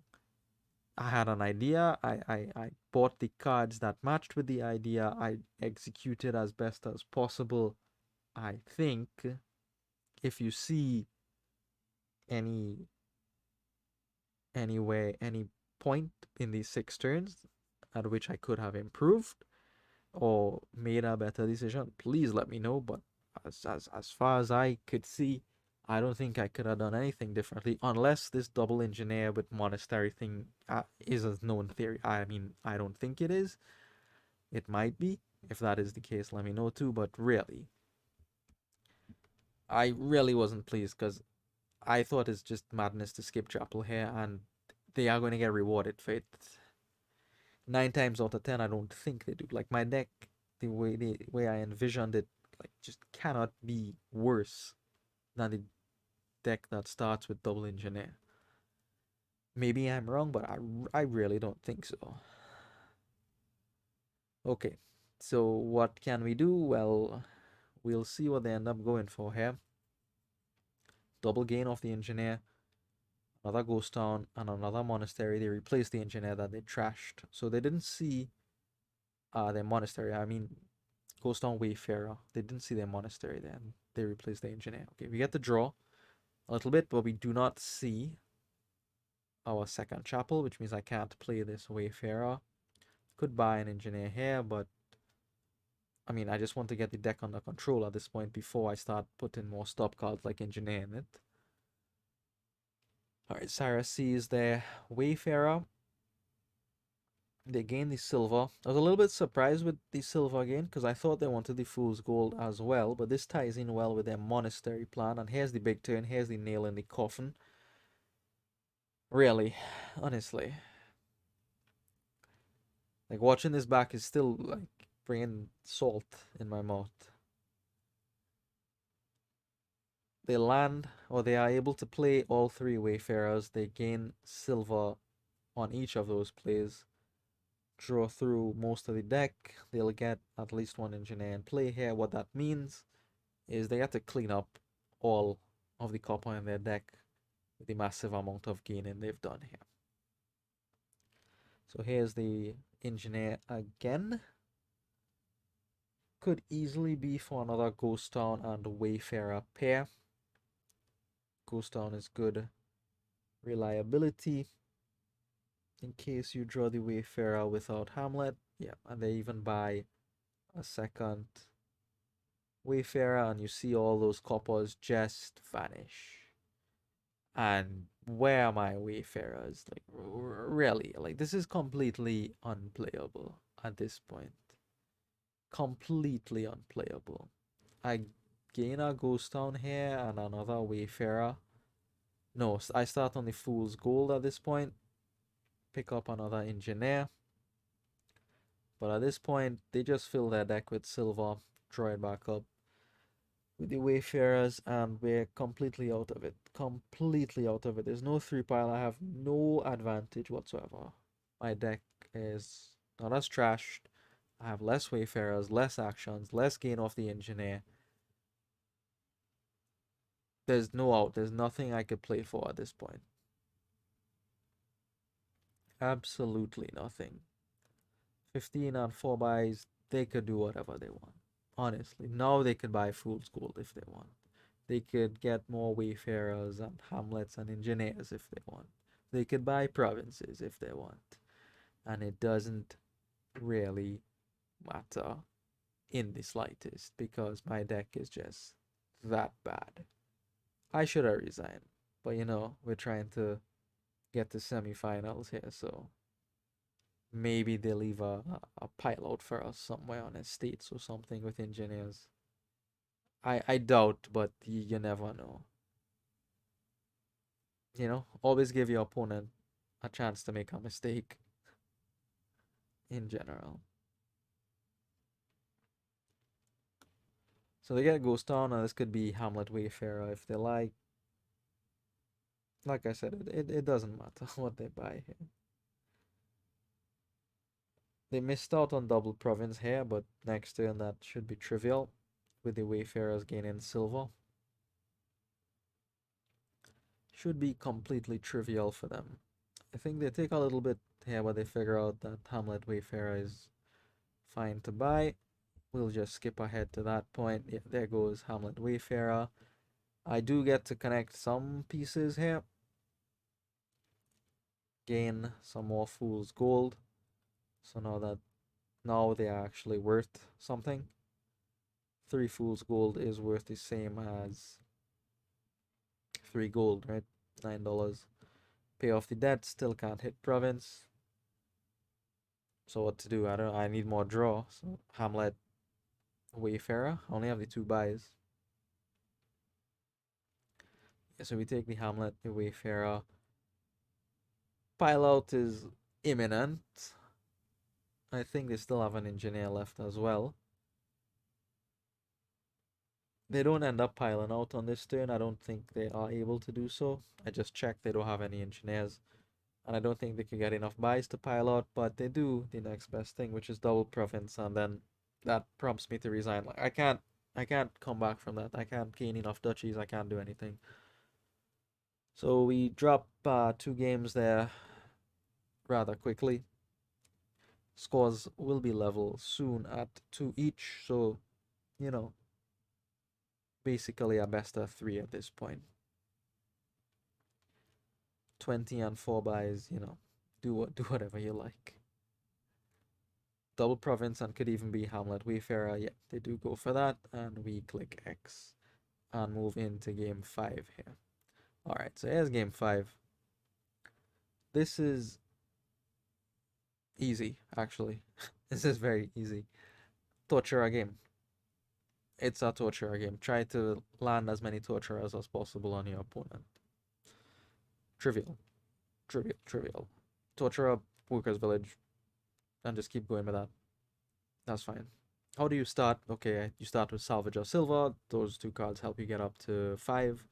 Speaker 1: I had an idea. I bought the cards that matched with the idea. I executed as best as possible. I think if you see any anywhere, any point in these 6 turns at which I could have improved or made a better decision, please let me know. But as far as I could see, I don't think I could have done anything differently unless this double engineer with monastery thing is a known theory. I mean, I don't think it is. It might be. If that is the case, let me know too. But really, I really wasn't pleased because I thought it's just madness to skip chapel here, and they are going to get rewarded for it. 9 times out of 10, I don't think they do. Like my deck, the way I envisioned it, like just cannot be worse than the deck that starts with double engineer. Maybe I'm wrong, but I really don't think so. Okay, so what can we do? Well, we'll see what they end up going for here. Double gain of the engineer, another ghost town, and another monastery. They replaced the engineer that they trashed. So they didn't see their monastery. I mean, ghost town Wayfarer. They didn't see their monastery then. They replaced the engineer. Okay, we get the draw a little bit, but we do not see our second chapel, which means I can't play this Wayfarer. Could buy an engineer here, but I mean, I just want to get the deck under control at this point before I start putting more stop cards like engineer in it. Alright, Sirusc sees their Wayfarer. They gain the silver. I was a little bit surprised with the silver again because I thought they wanted the fool's gold as well, but this ties in well with their monastery plan. And here's the big turn. Here's the nail in the coffin. Really, honestly, like watching this back is still like bringing salt in my mouth. They land, or they are able to play all 3 Wayfarers. They gain silver on each of those plays. Draw through most of the deck. They'll get at least 1 engineer in play here. What that means is they have to clean up all of the copper in their deck with the massive amount of gaining they've done here. So here's the engineer again. Could easily be for another Ghost Town and Wayfarer pair. Ghost Town is good reliability in case you draw the Wayfarer without Hamlet. Yeah, and they even buy a second Wayfarer, and you see all those coppers just vanish. And where are my Wayfarers? Like, really? Like, this is completely unplayable at this point. Completely unplayable. I gain a Ghost Town here and another Wayfarer. No, I start on the Fool's Gold at this point. Pick up another Engineer. But at this point, they just fill their deck with silver, draw it back up with the Wayfarers, and we're completely out of it. Completely out of it. There's no 3-pile. I have no advantage whatsoever. My deck is not as trashed. I have less Wayfarers, less actions, less gain off the Engineer. There's no out. There's nothing I could play for at this point. Absolutely nothing. 15 and 4 buys, they could do whatever they want. Honestly, now they could buy Fool's Gold if they want. They could get more Wayfarers and Hamlets and Engineers if they want. They could buy provinces if they want. And it doesn't really matter in the slightest because my deck is just that bad. I should have resigned. But you know, we're trying to get to semifinals here, so maybe they leave a pile out for us somewhere on estates or something with engineers. I doubt, but you never know. You know, always give your opponent a chance to make a mistake in general. So they get Ghost Town, and this could be Hamlet Wayfarer if they like. Like I said, it doesn't matter what they buy here. They missed out on double province here, but next turn that should be trivial with the Wayfarers gaining silver. Should be completely trivial for them. I think they take a little bit here, but they figure out that Hamlet Wayfarer is fine to buy. We'll just skip ahead to that point. Yeah, there goes Hamlet Wayfarer. I do get to connect some pieces here. Gain some more fool's gold. So now they are actually worth something. 3 fool's gold is worth the same as 3 gold, right? $9. Pay off the debt, still can't hit province. So what to do? I need more draw. So Hamlet, Wayfarer. I only have the 2 buys. Yeah, so we take the Hamlet, the Wayfarer. Pile out is imminent. I think they still have an engineer left as well. They don't end up piling out on this turn. I don't think they are able to do so. I just checked, they don't have any engineers. And I don't think they can get enough buys to pile out, but they do the next best thing, which is double province, and then that prompts me to resign. Like I can't come back from that. I can't gain enough duchies, I can't do anything. So we drop 2 games there rather quickly. Scores will be level soon at 2 each, so you know, basically a best of 3 at this point. 20 and 4 buys, you know, do whatever you like. Double province and could even be Hamlet Wayfarer. Yeah, they do go for that, and we click X and move into game 5 here. All right, so here's game 5. This is easy, actually. This is very easy. Torture game. It's a torture game. Try to land as many torturers as possible on your opponent. Trivial. Trivial. Trivial. Torture Workers Village. And just keep going with that. That's fine. How do you start? Okay, you start with Salvage of Silver. Those 2 cards help you get up to 5.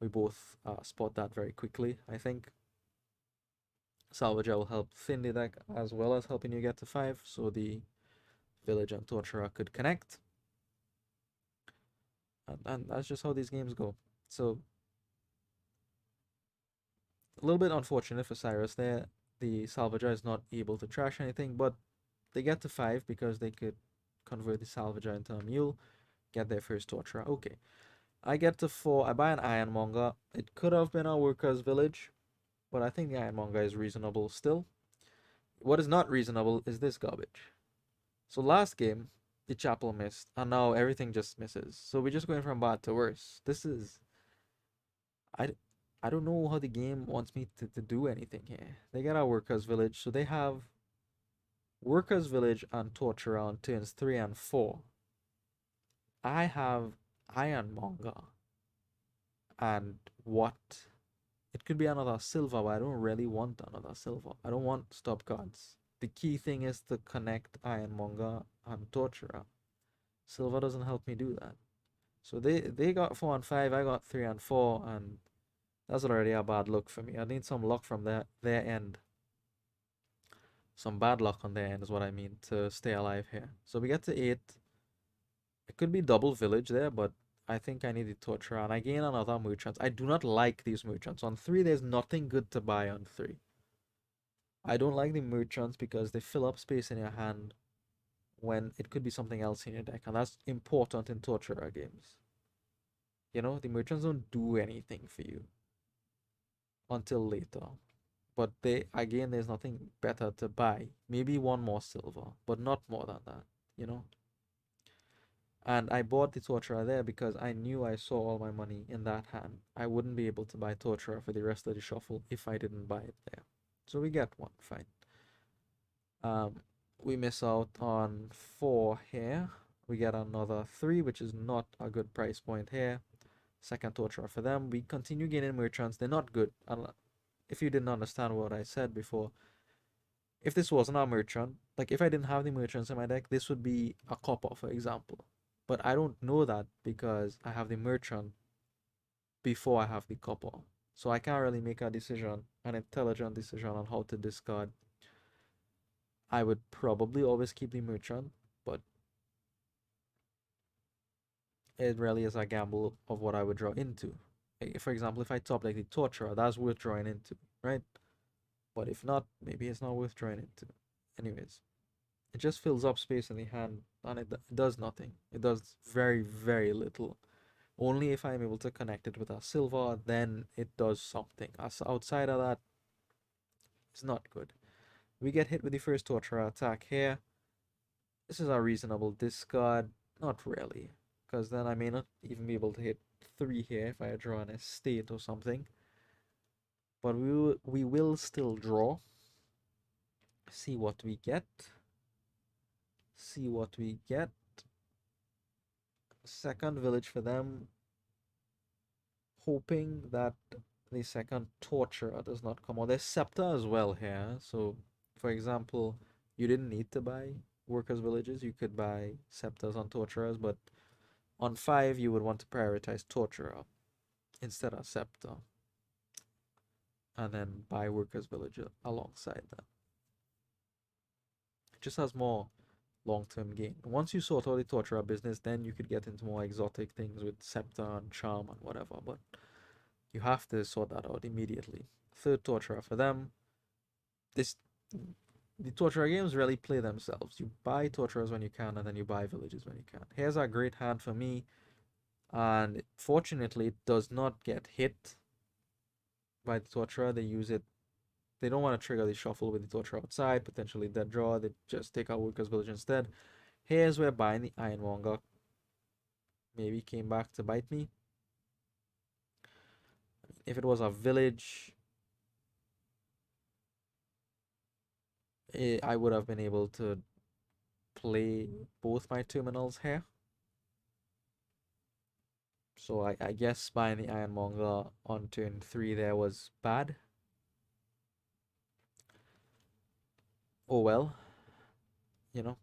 Speaker 1: We both spot that very quickly, I think. Salvage will help thin the deck as well as helping you get to 5, so the Village and Torturer could connect. And that's just how these games go. So, a little bit unfortunate for Sirusc there. The Salvager is not able to trash anything, but they get to 5 because they could convert the Salvager into a mule, get their first Torturer. Okay. I get to 4. I buy an Ironmonger. It could have been a Workers' Village, but I think the Ironmonger is reasonable still. What is not reasonable is this garbage. So last game, the Chapel missed, and now everything just misses. So we're just going from bad to worse. This is... I don't know how the game wants me to do anything here. They get a Workers' Village, so they have Workers' Village and Torture on turns 3 and 4. I have Ironmonger. And what? It could be another silver, but I don't really want another silver. I don't want stop cards. The key thing is to connect Ironmonger and Torturer. Silver doesn't help me do that. So they got 4 and 5, I got 3 and 4, and that's already a bad look for me. I need some luck from their end. Some bad luck on their end is what I mean to stay alive here. So we get to 8. It could be double village there, but I think I need the Torturer, and I gain another merchant. I do not like these merchants. On 3, there's nothing good to buy on 3. I don't like the merchants because they fill up space in your hand when it could be something else in your deck, and that's important in Torturer games. You know, the merchants don't do anything for you until later. But again, there's nothing better to buy. Maybe 1 more silver, but not more than that, you know? And I bought the Torturer there because I knew I saw all my money in that hand. I wouldn't be able to buy Torturer for the rest of the shuffle if I didn't buy it there. So we get 1, fine. We miss out on 4 here. We get another 3, which is not a good price point here. Second Torturer for them. We continue gaining merchants. They're not good. If you didn't understand what I said before, if this wasn't a merchant, like if I didn't have the merchants in my deck, this would be a copper, for example. But I don't know that because I have the merchant before I have the copper. So I can't really make a decision, an intelligent decision on how to discard. I would probably always keep the merchant, but it really is a gamble of what I would draw into. For example, if I top like the Torturer, that's worth drawing into, right? But if not, maybe it's not worth drawing into. Anyways, it just fills up space in the hand, and it does nothing. It does very, very little. Only if I'm able to connect it with a silver, then it does something. As outside of that, it's not good. We get hit with the first torture attack here. This is a reasonable discard. Not really, because then I may not even be able to hit 3 here if I draw an estate or something. But we will still draw. See what we get. See what we get. Second village for them. Hoping that the second torture does not come out. There's Scepter as well here. So, for example, you didn't need to buy workers' villages. You could buy Scepters on Torturers, but on 5, you would want to prioritize Torturer instead of Scepter. And then buy workers' village alongside that. It just has more long-term gain. Once you sort out the Torturer business, then you could get into more exotic things with Scepter and Charm and whatever, but you have to sort that out immediately. Third Torturer for them. The Torturer games really play themselves. You buy Torturers when you can, and then you buy villages when you can. Here's a great hand for me, and fortunately it does not get hit by the Torturer. They use it. They don't want to trigger the shuffle with the Torturer outside, potentially dead draw. They just take out Workers Village instead. Here's where buying the Ironmonger maybe came back to bite me. If it was a village, I would have been able to play both my terminals here. So I guess buying the Ironmonger on turn 3 there was bad. Oh well. You know.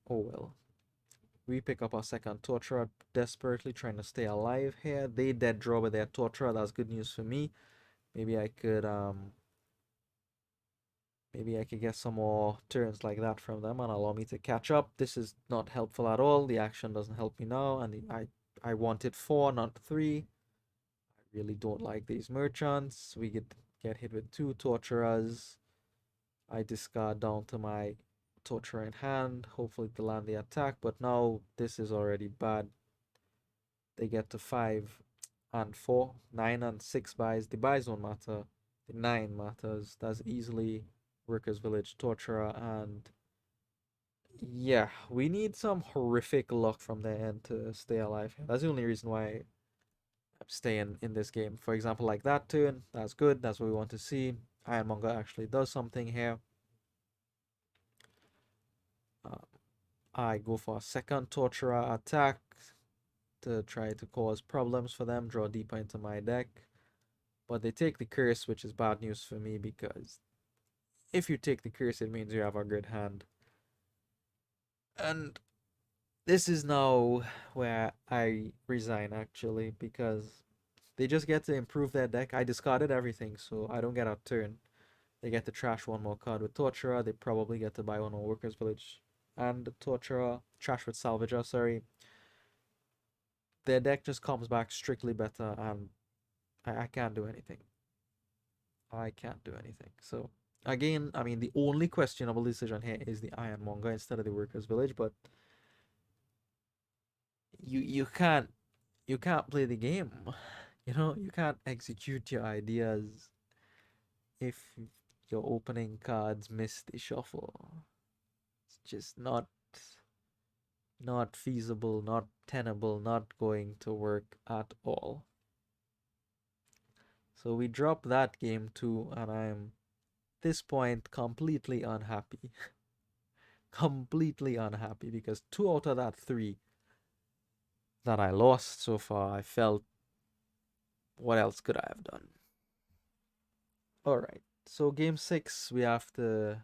Speaker 1: Oh well. We pick up our second Torturer, desperately trying to stay alive here. They dead draw with their Torturer. That's good news for me. Maybe I could get some more turns like that from them and allow me to catch up. This is not helpful at all. The action doesn't help me now, and I wanted 4, not 3. I really don't like these merchants. We get hit with 2 Torturers. I discard down to my Torturer in hand, hopefully to land the attack, but now this is already bad. They get to 5 and 4, 9 and 6 buys. The buys don't matter. The 9 matters. That's easily Workers Village Torturer, and yeah, we need some horrific luck from their end to stay alive. That's the only reason why I'm staying in this game. For example, like that turn, that's good. That's what we want to see. Ironmonger actually does something here. I go for a second Torturer attack to try to cause problems for them, draw deeper into my deck. But they take the curse, which is bad news for me, because if you take the curse, it means you have a good hand. And this is now where I resign, actually, because they just get to improve their deck. I discarded everything, so I don't get a turn. They get to trash one more card with Torturer. They probably get to buy one more Workers Village and Torturer. Trash with Salvager, sorry. Their deck just comes back strictly better, and I can't do anything. I can't do anything. So, again, I mean, the only questionable decision here is the Ironmonger instead of the Workers Village, but you can't play the game. You know, you can't execute your ideas if your opening cards miss the shuffle. It's just not feasible, not tenable, not going to work at all. So we drop that game too, and I'm this point completely unhappy. Completely unhappy because 2 out of that 3 that I lost so far, I felt, what else could I have done? Alright, so game 6, we have to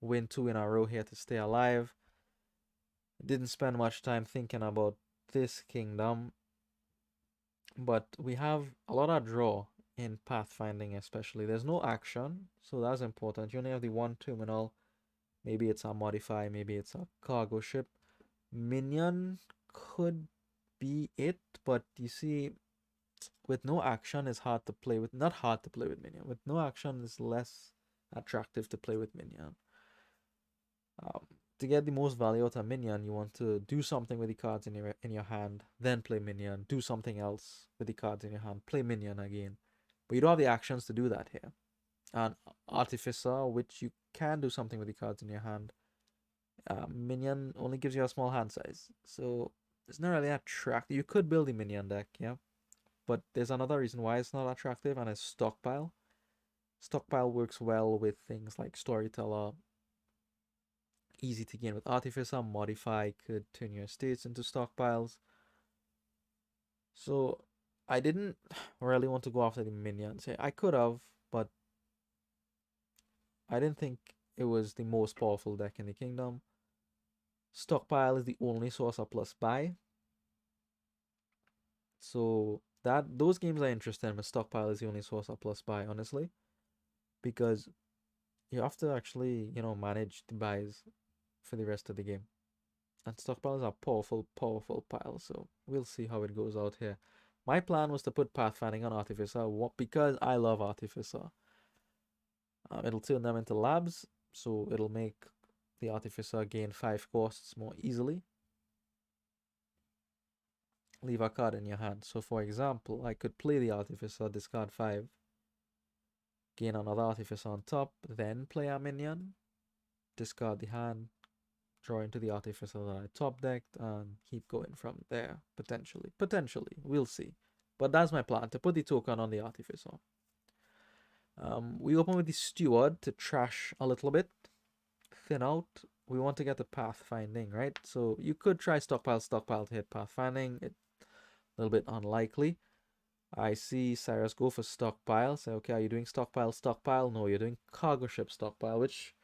Speaker 1: win 2 in a row here to stay alive. Didn't spend much time thinking about this kingdom, but we have a lot of draw in pathfinding, especially. There's no action, so that's important. You only have the 1 terminal. Maybe it's a modify, maybe it's a cargo ship. Minion could be it, but you see, with no action is hard to play with. Not hard to play with Minion. With no action is less attractive to play with Minion. to get the most value out of Minion, you want to do something with the cards in your hand, then play Minion, do something else with the cards in your hand, play Minion again. But you don't have the actions to do that here. And Artificer, which you can do something with the cards in your hand, Minion only gives you a small hand size. So it's not really attractive. You could build a Minion deck, yeah. But there's another reason why it's not attractive, and it's Stockpile. Stockpile works well with things like Storyteller, easy to gain with Artificer, Modify could turn your states into stockpiles. So I didn't really want to go after the minions here. I could have, but I didn't think it was the most powerful deck in the kingdom. Stockpile is the only source of plus buy. So those games are interesting, but Stockpile is the only source of plus buy, honestly. Because you have to actually, manage the buys for the rest of the game. And stockpiles are powerful, powerful piles. So we'll see how it goes out here. My plan was to put Pathfinding on Artificer because I love Artificer. It'll turn them into labs, so it'll make the Artificer gain 5 costs more easily. Leave a card in your hand. So for example, I could play the Artificer, discard 5, gain another Artificer on top, then play a minion, discard the hand, draw into the Artificer that I top decked, and keep going from there, potentially. Potentially, we'll see. But that's my plan, to put the token on the Artificer. We open with the Steward to trash a little bit, thin out. We want to get the Pathfinding, right? So you could try Stockpile to hit Pathfinding. It's a little bit unlikely. I see Sirusc go for Stockpile. Say, okay, are you doing Stockpile? No, you're doing Cargo Ship Stockpile, which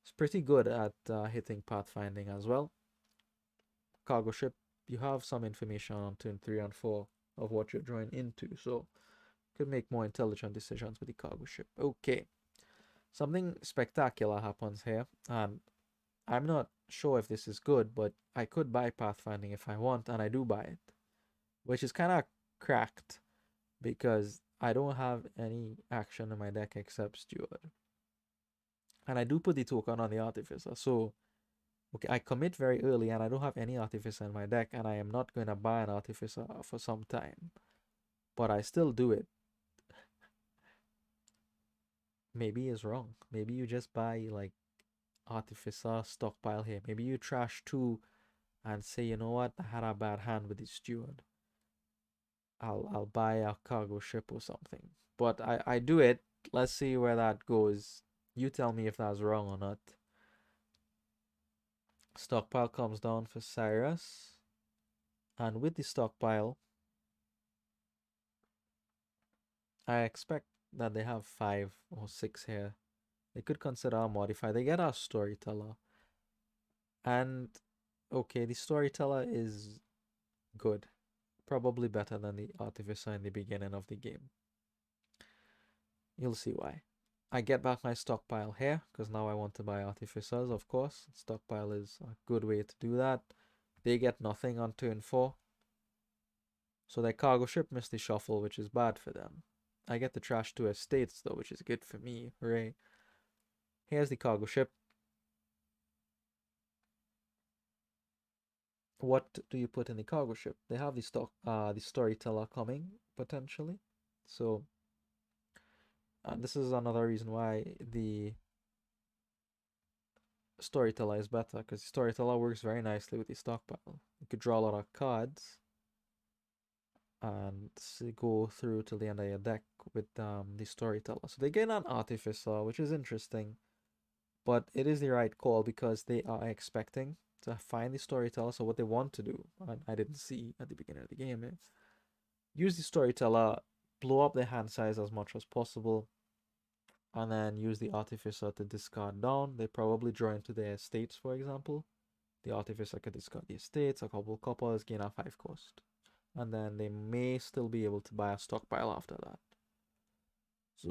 Speaker 1: is pretty good at hitting Pathfinding as well. Cargo Ship, you have some information on turn 3 and 4 of what you're drawing into, so could make more intelligent decisions with the Cargo Ship. Okay, something spectacular happens here, and I'm not sure if this is good, but I could buy Pathfinding if I want, and I do buy it, which is kind of cracked because I don't have any action in my deck except Steward. And I do put the token on the Artificer, so okay, I commit very early and I don't have any Artificer in my deck, and I am not going to buy an Artificer for some time. But I still do it. Maybe it's wrong. Maybe you just buy like Artificer stockpile here. Maybe you trash 2 and say, you know what, I had a bad hand with the Steward. I'll buy a cargo ship or something. But I do it. Let's see where that goes. You tell me if that's wrong or not. Stockpile comes down for Sirusc. And with the stockpile, I expect that they have 5 or 6 here. They could consider a modify. They get a storyteller. And okay, the storyteller is good. Probably better than the artificer in the beginning of the game. You'll see why. I get back my stockpile here because now I want to buy artificers, of course. Stockpile is a good way to do that. They get nothing on turn 4. So their cargo ship missed the shuffle, which is bad for them. I get the trash 2 estates though, which is good for me. Hooray. Here's the cargo ship. What do you put in the cargo ship? They have the storyteller coming potentially. So this is another reason why the storyteller is better, because the storyteller works very nicely with the stockpile. You could draw a lot of cards and go through to the end of your deck with the storyteller. So they get an artificer, which is interesting, but it is the right call because they are expecting to find the storyteller. So what they want to do, and I didn't see at the beginning of the game, is use the storyteller, blow up their hand size as much as possible, and then use the artificer to discard down. They probably draw into their estates, for example. The artificer could discard the estates, a couple coppers, gain a 5 cost. And then they may still be able to buy a stockpile after that.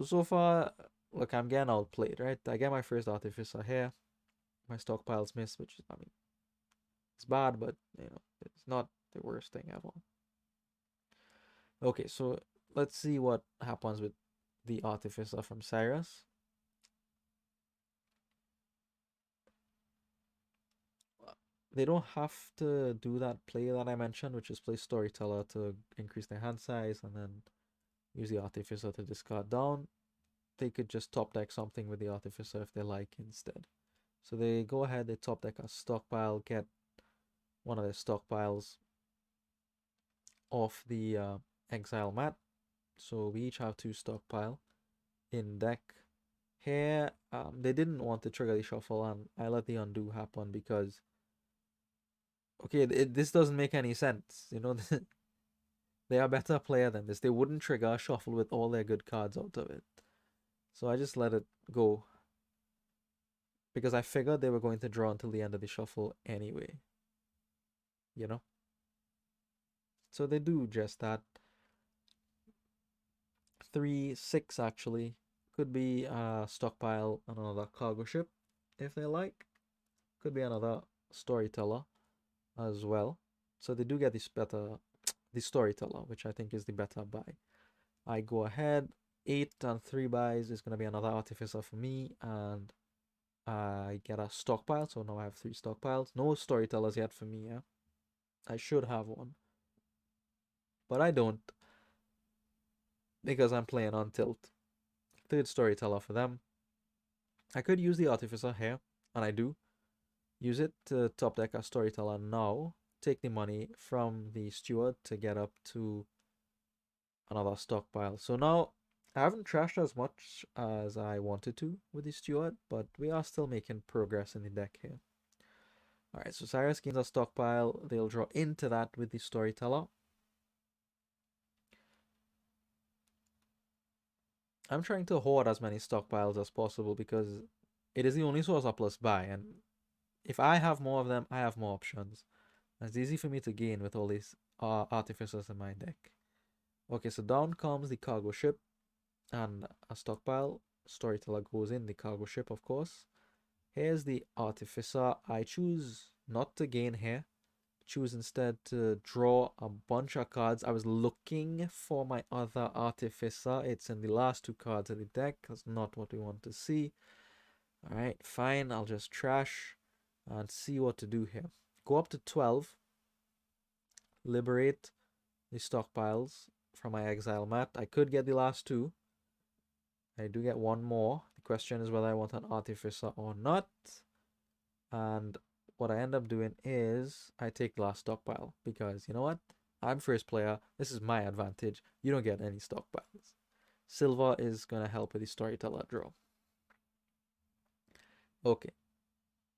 Speaker 1: So far, look, I'm getting outplayed, right? I get my first artificer here. My stockpile's missed, which is, I mean, it's bad, but, it's not the worst thing ever. Okay, so let's see what happens with the artificer from Sirusc. they don't have to do that play that I mentioned, which is play Storyteller to increase their hand size and then use the Artificer to discard down. They could just top deck something with the Artificer if they like instead. So they go ahead, they top deck a stockpile, get one of their stockpiles off the exile mat. So we each have 2 stockpile in deck. Here, they didn't want to trigger the shuffle, and I let the undo happen because, okay, this doesn't make any sense. You know, they are a better player than this. They wouldn't trigger a shuffle with all their good cards out of it. So I just let it go because I figured they were going to draw until the end of the shuffle anyway. You know? So they do just that. 3, 6 actually. Could be a stockpile and another cargo ship if they like. Could be another storyteller as well. So they do get this better, the storyteller, which I think is the better buy. I go ahead, 8 and 3 buys is going to be another artificer for me, and I get a stockpile. So now I have 3 stockpiles. No storytellers yet for me, yeah. I should have one, but I don't because I'm playing on tilt. 3rd storyteller for them. I could use the artificer here, and I do. Use it to top deck a storyteller now. Take the money from the steward to get up to another stockpile. So now I haven't trashed as much as I wanted to with the steward, but we are still making progress in the deck here. Alright, so Sirusc gains a stockpile. They'll draw into that with the storyteller. I'm trying to hoard as many stockpiles as possible because it is the only source of plus buy, and if I have more of them, I have more options. And it's easy for me to gain with all these artificers in my deck. Okay, so down comes the cargo ship and a stockpile. Storyteller goes in the cargo ship, of course. Here's the artificer. I choose not to gain here. Choose instead to draw a bunch of cards. I was looking for my other artificer. It's in the last 2 cards of the deck. That's not what we want to see. Alright, fine. I'll just trash and see what to do here. Go up to 12. Liberate the stockpiles from my exile mat. I could get the last 2. I do get 1 more. The question is whether I want an artificer or not. And what I end up doing is I take the last stockpile because you know what? I'm first player. This is my advantage. You don't get any stockpiles. Silver is going to help with the storyteller draw. Okay.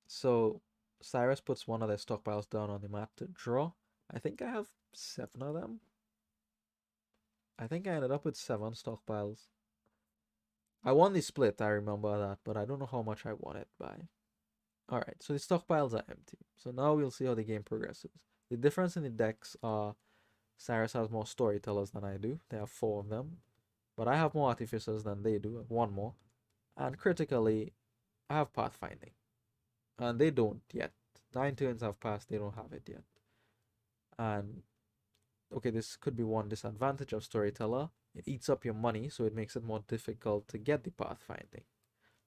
Speaker 1: So Cyrus puts one of their stockpiles down on the mat to draw. I think I have 7 of them. I think I ended up with 7 stockpiles. I won the split, I remember that, but I don't know how much I won it by. Alright, so the stockpiles are empty. So now we'll see how the game progresses. The difference in the decks are Cyrus has more storytellers than I do. They have 4 of them. But I have more artificers than they do. 1 more. And critically, I have pathfinding. And they don't yet. 9 turns have passed, they don't have it yet. And okay, this could be one disadvantage of storyteller. It eats up your money, so it makes it more difficult to get the pathfinding.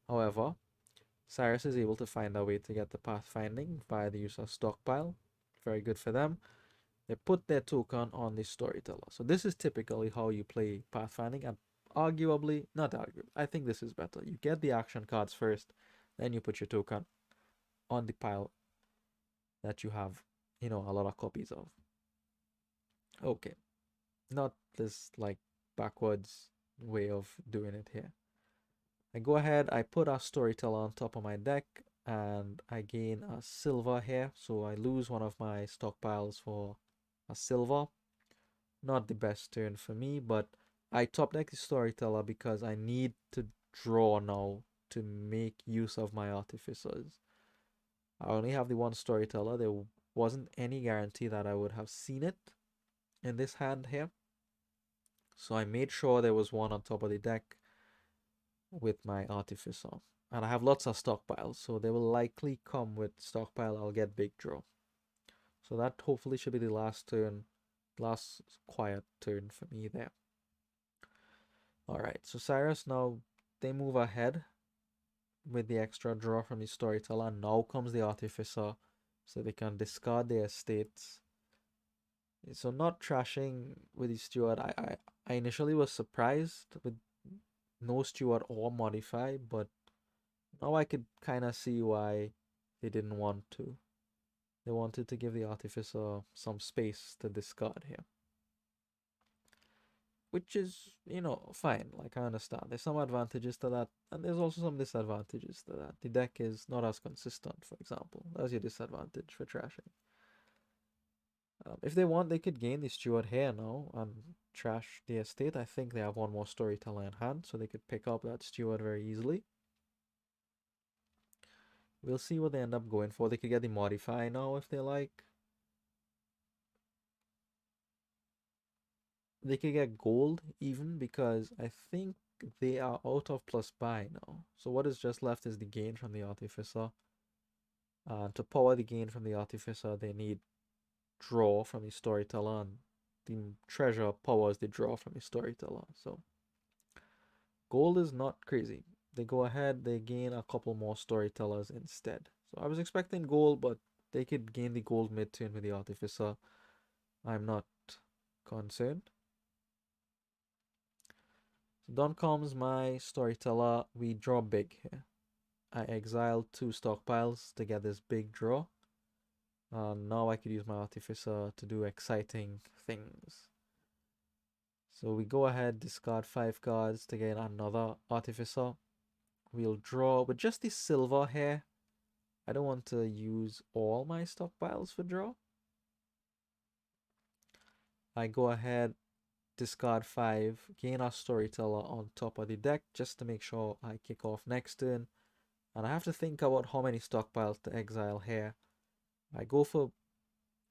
Speaker 1: However, Cyrus is able to find a way to get the pathfinding via the use of stockpile. Very good for them. They put their token on the storyteller. So this is typically how you play pathfinding, and arguably, not arguably, I think this is better. You get the action cards first, then you put your token on the pile that you have, a lot of copies of. Okay, not this like backwards way of doing it here. I go ahead, I put a storyteller on top of my deck, and I gain a silver here. So I lose one of my stockpiles for a silver. Not the best turn for me, but I top deck the storyteller because I need to draw now to make use of my artificers. I only have the 1 storyteller. There wasn't any guarantee that I would have seen it in this hand here. So I made sure there was 1 on top of the deck with my artificer. And I have lots of stockpiles, so they will likely come with stockpile. I'll get big draw. So that hopefully should be the last turn, last quiet turn for me there. Alright, so Cyrus now, they move ahead with the extra draw from the storyteller. Now comes the artificer. so they can discard their estates. So not trashing with the steward. I initially was surprised with no steward or modify, but now I could kind of see why they didn't want to. They wanted to give the artificer some space to discard here, which is, fine. Like, I understand. There's some advantages to that, and there's also some disadvantages to that. The deck is not as consistent, for example. That's your disadvantage for trashing. If they want, they could gain the steward here now and trash the estate. I think they have one more storyteller in hand, so they could pick up that steward very easily. We'll see what they end up going for. They could get the modify now if they like. They could get gold even, because I think they are out of plus buy now. So what is just left is the gain from the artificer. To power the gain from the artificer, they need draw from the storyteller, and the treasure powers the draw from the storyteller. So gold is not crazy. They go ahead, they gain a couple more storytellers instead. So I was expecting gold, but they could gain the gold mid-turn with the artificer. I'm not concerned. So down comes my storyteller. We draw big here. I exile 2 stockpiles to get this big draw. Now I could use my artificer to do exciting things. So we go ahead, discard 5 cards to get another artificer. We'll draw with just the silver here. I don't want to use all my stockpiles for draw. I go ahead, discard 5, gain our storyteller on top of the deck just to make sure I kick off next turn. And I have to think about how many stockpiles to exile here. I go for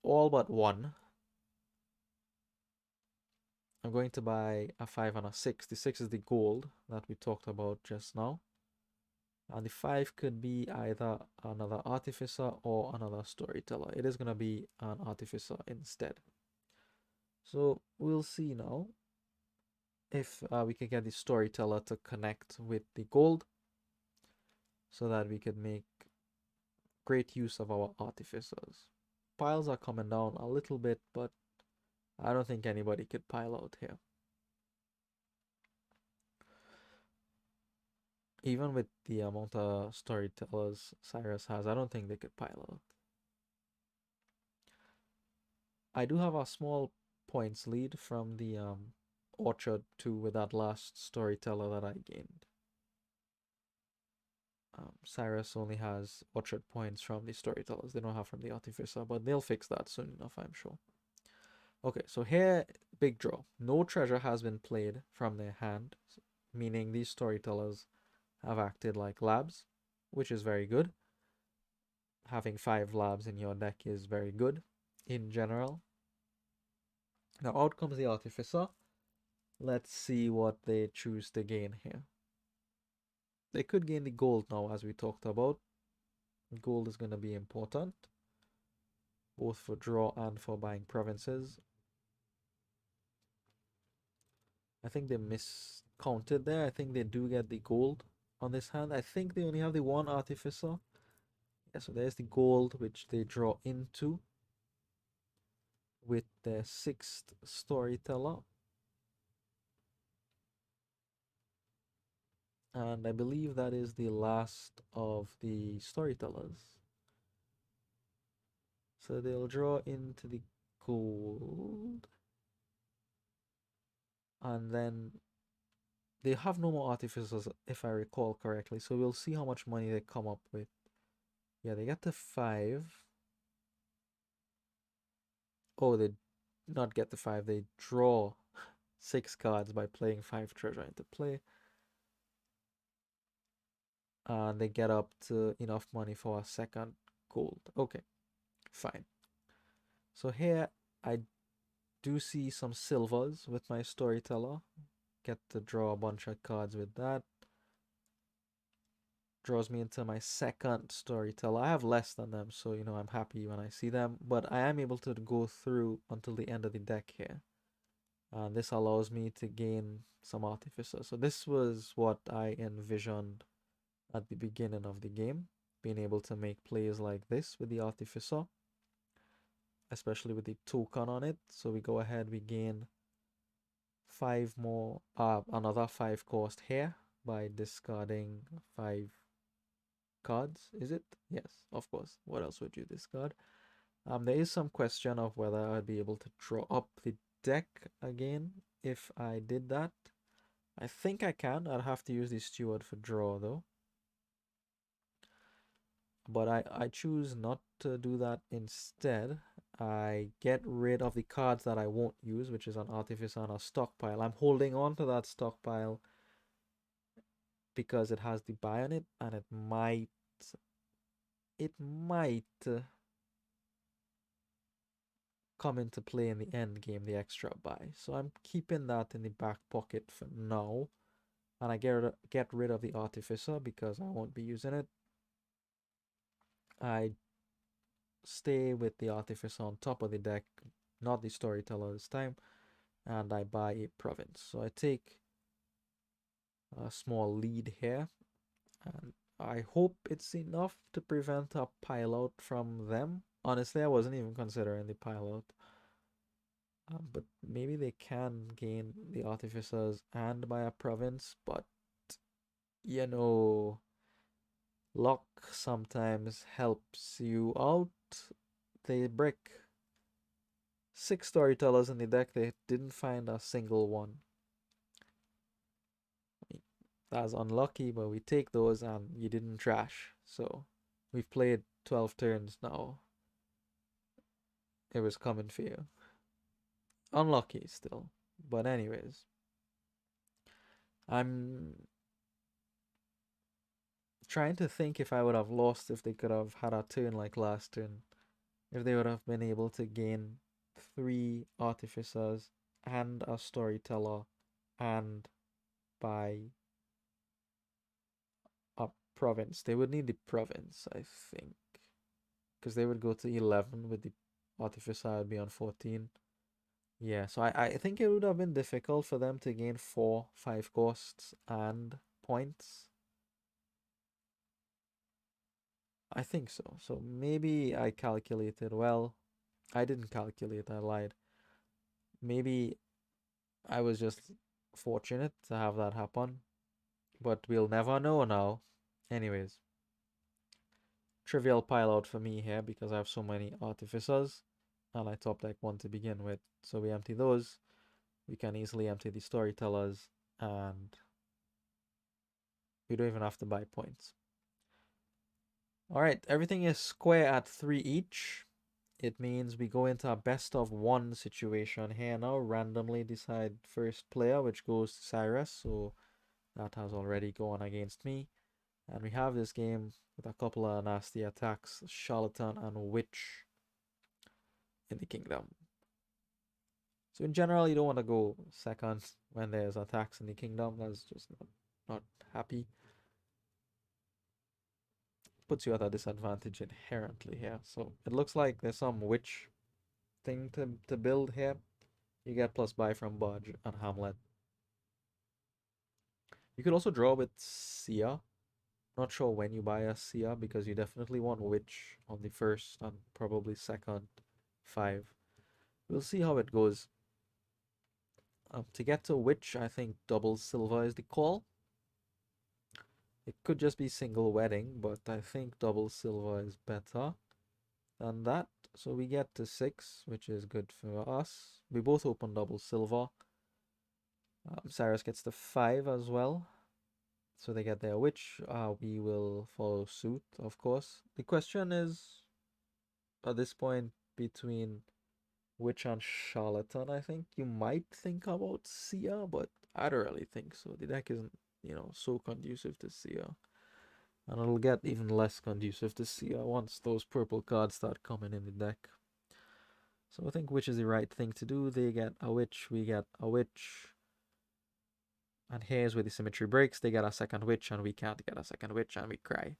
Speaker 1: all but 1. I'm going to buy a 5 and a 6. The 6 is the gold that we talked about just now. And the 5 could be either another artificer or another storyteller. It is going to be an artificer instead. So we'll see now if we can get the storyteller to connect with the gold, so that we could make great use of our artificers. Piles are coming down a little bit, but I don't think anybody could pile out here. Even with the amount of storytellers Sirusc has, I don't think they could pile out. I do have a small points lead from the Orchard 2 with that last storyteller that I gained. Sirusc only has Orchard points from the storytellers. They don't have from the artificer, but they'll fix that soon enough, I'm sure. Okay, so here, big draw. No treasure has been played from their hand, meaning these storytellers have acted like labs, which is very good. Having 5 labs in your deck is very good in general. Now out comes the artificer. Let's see what they choose to gain here. They could gain the gold now, as we talked about. Gold is going to be important, both for draw and for buying provinces. I think they miscounted there. I think they do get the gold on this hand. I think they only have the 1 artificer. Yeah, so there's the gold, which they draw into with the 6th storyteller. And I believe that is the last of the storytellers. So they'll draw into the gold. And then they have no more artificers, if I recall correctly. So we'll see how much money they come up with. Yeah, they get to 5. Oh, they not get the 5. They draw 6 cards by playing 5 treasure into play. And they get up to enough money for a 2nd gold. Okay, fine. So here I do see some silvers with my storyteller. Get to draw a bunch of cards with that. Draws me into my 2nd storyteller. I have less than them, so I'm happy when I see them. But I am able to go through until the end of the deck here. And this allows me to gain some artificers. So this was what I envisioned at the beginning of the game. being able to make plays like this with the Artificer, especially with the token on it. So we go ahead, we gain 5 more, another 5 cost here by discarding 5 cards, is it? Yes, of course. What else would you discard? There is some question of whether I'd be able to draw up the deck again if I did that. I think I can. I'd have to use the Steward for draw though. But I choose not to do that instead. I get rid of the cards that I won't use, which is an Artificer and a Stockpile. I'm holding on to that Stockpile because it has the buy on it, and it might come into play in the end game, the extra buy. So I'm keeping that in the back pocket for now. And I get rid of the Artificer because I won't be using it. I stay with the Artificer on top of the deck, not the Storyteller this time, and I buy a province. So I take a small lead here, and I hope it's enough to prevent a pile out from them. Honestly, I wasn't even considering the pile out. But maybe they can gain the Artificers and buy a province, but you know, luck sometimes helps you out. They brick 6 Storytellers in the deck, they didn't find a single one. I mean, that's unlucky, but we take those and you didn't trash. So we've played 12 turns now. It was coming for you. Unlucky still. But anyways, I'm trying to think if I would have lost if they could have had a turn like last turn. If they would have been able to gain 3 Artificers and a Storyteller and buy a province. They would need the province, I think. Because they would go to 11 with the Artificer, I'd be on 14. Yeah, so I think it would have been difficult for them to gain 4, 5 costs and points. I think so. So maybe I calculated well. I didn't calculate, I lied. Maybe I was just fortunate to have that happen. But we'll never know now. Anyways, trivial pile out for me here because I have so many Artificers. And I top deck one to begin with. So we empty those. We can easily empty the Storytellers. And we don't even have to buy points. Alright, everything is square at 3 each. It means we go into a best of 1 situation here now. Randomly decide first player, which goes to Sirusc. So that has already gone against me. And we have this game with a couple of nasty attacks, Charlatan and Witch in the Kingdom. So in general, you don't want to go second when there's attacks in the Kingdom. That's just not happy. Puts you at a disadvantage inherently here. So it looks like there's some Witch thing to build here. You get plus buy from Budge and Hamlet. You could also draw with Sia. Not sure when you buy a Sia because you definitely want Witch on the first and probably second 5. We'll see how it goes. To get to Witch, I think double silver is the call. It could just be single wedding, but I think double silver is better than that. So we get to 6, which is good for us. We both open double silver. Sirusc gets to 5 as well. So they get their Witch. We will follow suit, of course. The question is, at this point, between Witch and Charlatan, I think you might think about Sia, but I don't really think so. The deck isn't, so conducive to Sia. And it'll get even less conducive to Sia once those purple cards start coming in the deck. So I think Witch is the right thing to do. They get a Witch, we get a Witch. And here's where the symmetry breaks. They get a second Witch, and we can't get a second Witch, and we cry.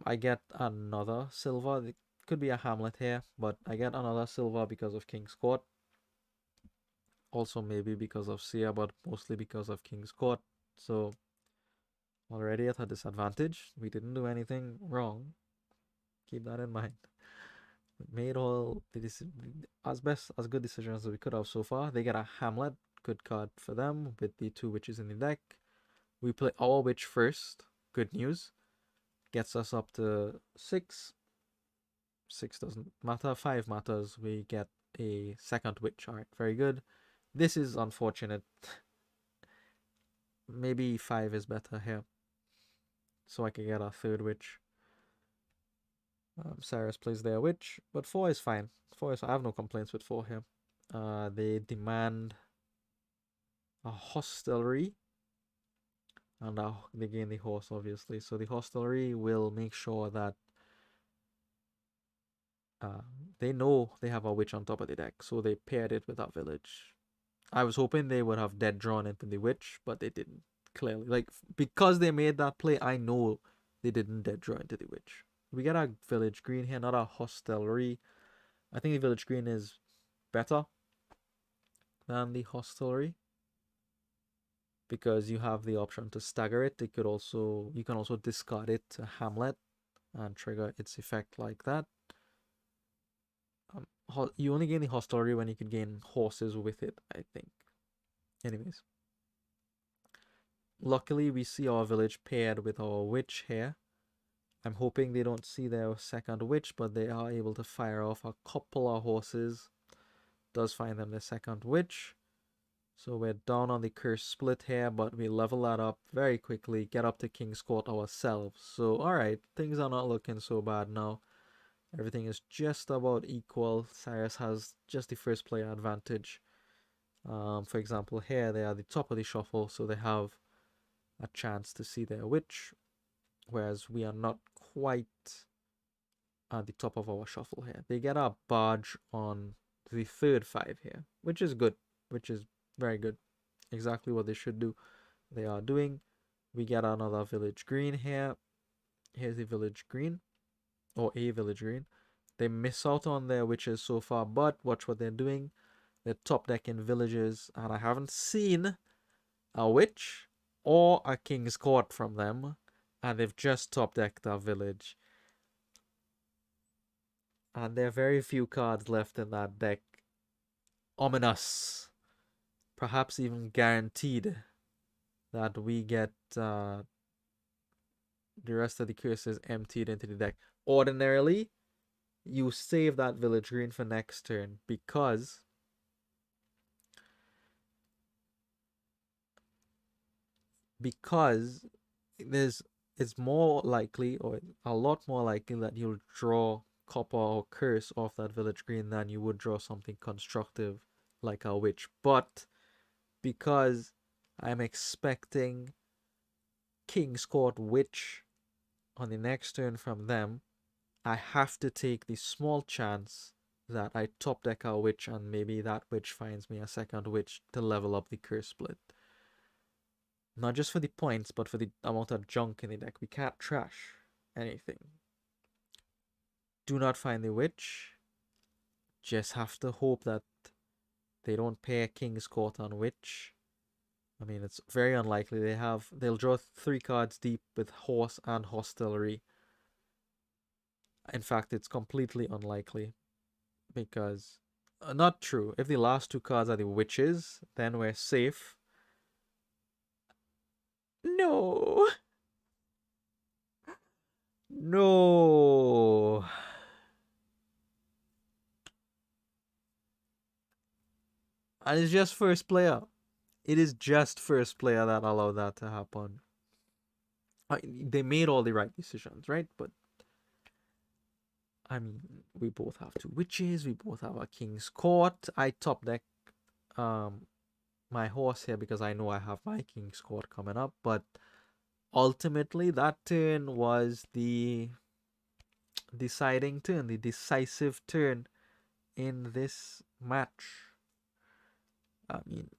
Speaker 1: I get another silver. It could be a Hamlet here, but I get another silver because of King's Court. Also maybe because of Sia, but mostly because of King's Court. So already at a disadvantage. We didn't do anything wrong. Keep that in mind. We made all the as good decisions as we could have so far. They get a Hamlet, good card for them with the 2 witches in the deck. We play our witch first. Good news. Gets us up to 6. 6 doesn't matter. 5 matters. We get a second witch. Alright, very good. This is unfortunate. Maybe 5 is better here. So I can get a third witch. Sirusc plays their witch, but 4 is fine. 4 is I have no complaints with 4 here. They demand a hostelry, and they gain the horse, obviously. So the hostelry will make sure that they know they have a witch on top of the deck, so they paired it with a village. I was hoping they would have dead drawn into the witch, but they didn't. Clearly, like, because they made that play, I know they didn't dead draw into the witch. We get a village green here, not a hostelry. I think the village green is better than the hostelry because you have the option to stagger it. You can also discard it to Hamlet and trigger its effect like that. You only gain the hostelry when you can gain horses with it, I think. Anyways, luckily we see our village paired with our witch here. I'm hoping they don't see their second witch, but they are able to fire off a couple of horses. Does find them their second witch. So we're down on the curse split here, but we level that up very quickly, get up to King's Court ourselves. So alright, things are not looking so bad now. Everything is just about equal. Sirusc has just the first player advantage. For example, here they are the top of the shuffle, so they have a chance to see their witch, whereas we are not quite at the top of our shuffle here. They get a barge on the third 5 here, which is good, which is very good. Exactly what they should do. They are doing. We get another village green here. Here's the village green, or a village green. They miss out on their witches so far, but watch what they're doing. They're top decking villages, and I haven't seen a witch or a King's Court from them, and they've just top decked our village. And there are very few cards left in that deck. Ominous. Perhaps even guaranteed that we get the rest of the curses emptied into the deck. Ordinarily, you save that village green for next turn because it's more likely, or a lot more likely, that you'll draw copper or curse off that village green than you would draw something constructive like a witch. But because I'm expecting King's Court witch on the next turn from them, I have to take the small chance that I top deck a witch and maybe that witch finds me a second witch to level up the curse split. Not just for the points, but for the amount of junk in the deck. We can't trash anything. Do not find the witch. Just have to hope that they don't pair King's Court on witch. I mean, it's very unlikely. They'll draw 3 cards deep with horse and hostelry. In fact, it's completely unlikely because not true. If the last 2 cards are the witches, then we're safe. No. No. And it's just first player. It is just first player that allowed that to happen. They made all the right decisions, right? But I mean, we both have 2 witches. We both have a King's Court. I top deck my horse here because I know I have my King's Court coming up. But ultimately, that turn was the deciding turn, the decisive turn in this match. I mean,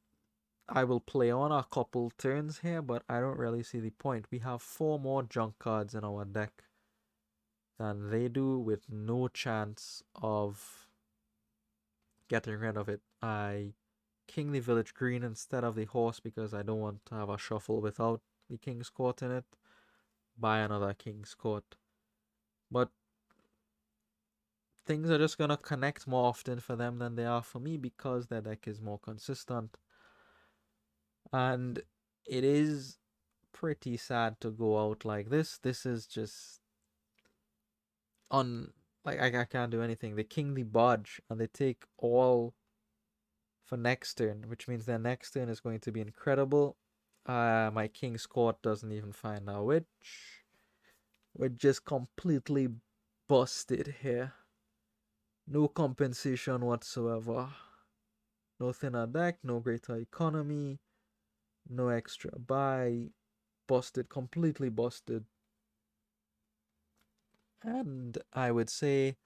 Speaker 1: I will play on a couple turns here, but I don't really see the point. We have 4 more junk cards in our deck than they do, with no chance of getting rid of it. I king the village green instead of the horse because I don't want to have a shuffle without the King's Court in it, buy another King's Court. But things are just gonna connect more often for them than they are for me because their deck is more consistent. And it is pretty sad to go out like this. This is just like I can't do anything. They king the Bodge and they take all for next turn, which means their next turn is going to be incredible. My King's Court doesn't even find our witch. We're just completely busted here. No compensation whatsoever. No thinner deck, no greater economy, no extra buy. Busted, completely busted. And I would say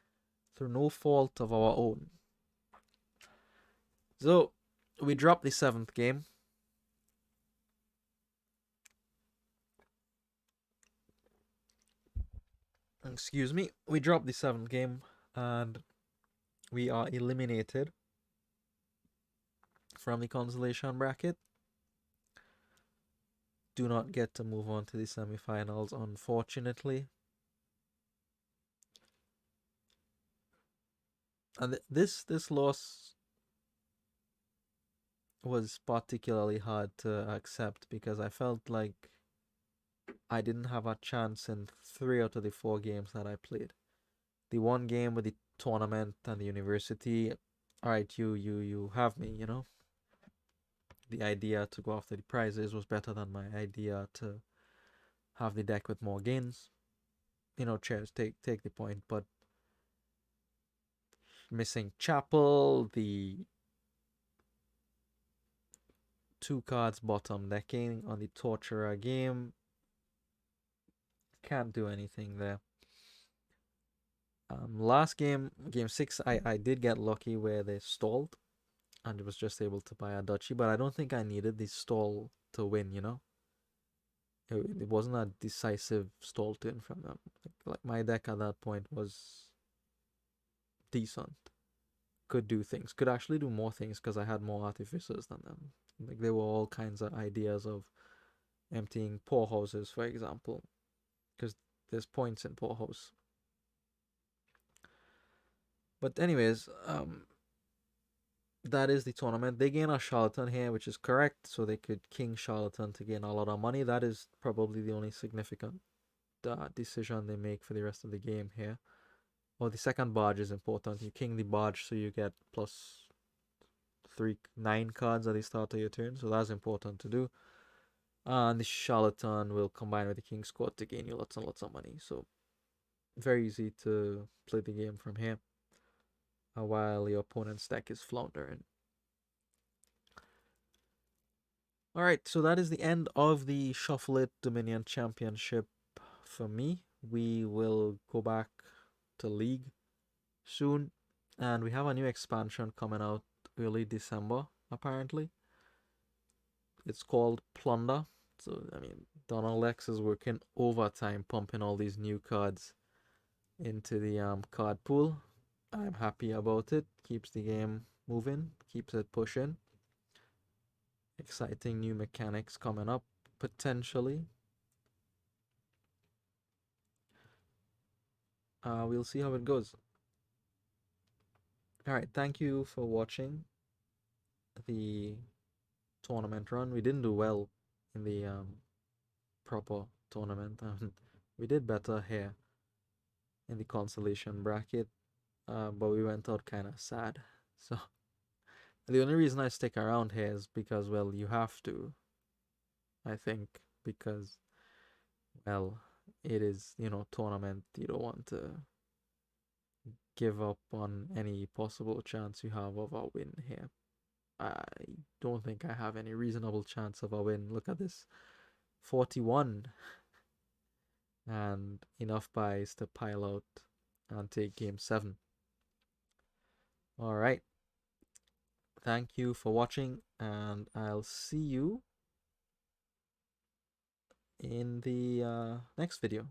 Speaker 1: through no fault of our own. So we dropped the 7th game. Excuse me. We dropped the 7th game and we are eliminated from the consolation bracket. Do not get to move on to the semifinals, unfortunately. And this loss was particularly hard to accept because I felt like I didn't have a chance in 3 out of the 4 games that I played. The one game with the tournament and the university, all right, you have me, you know. The idea to go after the prizes was better than my idea to have the deck with more gains. You know, chairs, take the point, but missing Chapel, the 2 cards bottom decking on the Torturer game, can't do anything there. Last game, game 6, I did get lucky where they stalled and was just able to buy a duchy, but I don't think I needed the stall to win, you know? It wasn't a decisive stall turn from them. Like my deck at that point was decent. Could do things. Could actually do more things because I had more artificers than them. Like there were all kinds of ideas of emptying poorhouses, for example, because there's points in poorhouse. But anyways, that is the tournament. They gain a charlatan here, which is correct. So they could king charlatan to gain a lot of money. That is probably the only significant decision they make for the rest of the game here. Well, the second barge is important. You king the barge, so you get plus 9 cards at the start of your turn. So that's important to do. And the charlatan will combine with the king's court to gain you lots and lots of money. So very easy to play the game from here while your opponent's deck is floundering. Alright, so that is the end of the ShuffleIT Dominion Championship for me. We will go back to League soon, and we have a new expansion coming out early December, apparently. It's called Plunder. So, I mean, Donald X is working overtime pumping all these new cards into the card pool. I'm happy about it. Keeps the game moving, keeps it pushing. Exciting new mechanics coming up, potentially. We'll see how it goes. Alright, thank you for watching the tournament run. We didn't do well in the proper tournament. We did better here in the consolation bracket, but we went out kind of sad. So the only reason I stick around here is because, well, you have to, I think, because, well, it is, you know, tournament. You don't want to give up on any possible chance you have of a win here. I don't think I have any reasonable chance of a win. Look at this, 41, and enough buys to pile out and take game 7. Alright, thank you for watching, and I'll see you in the next video.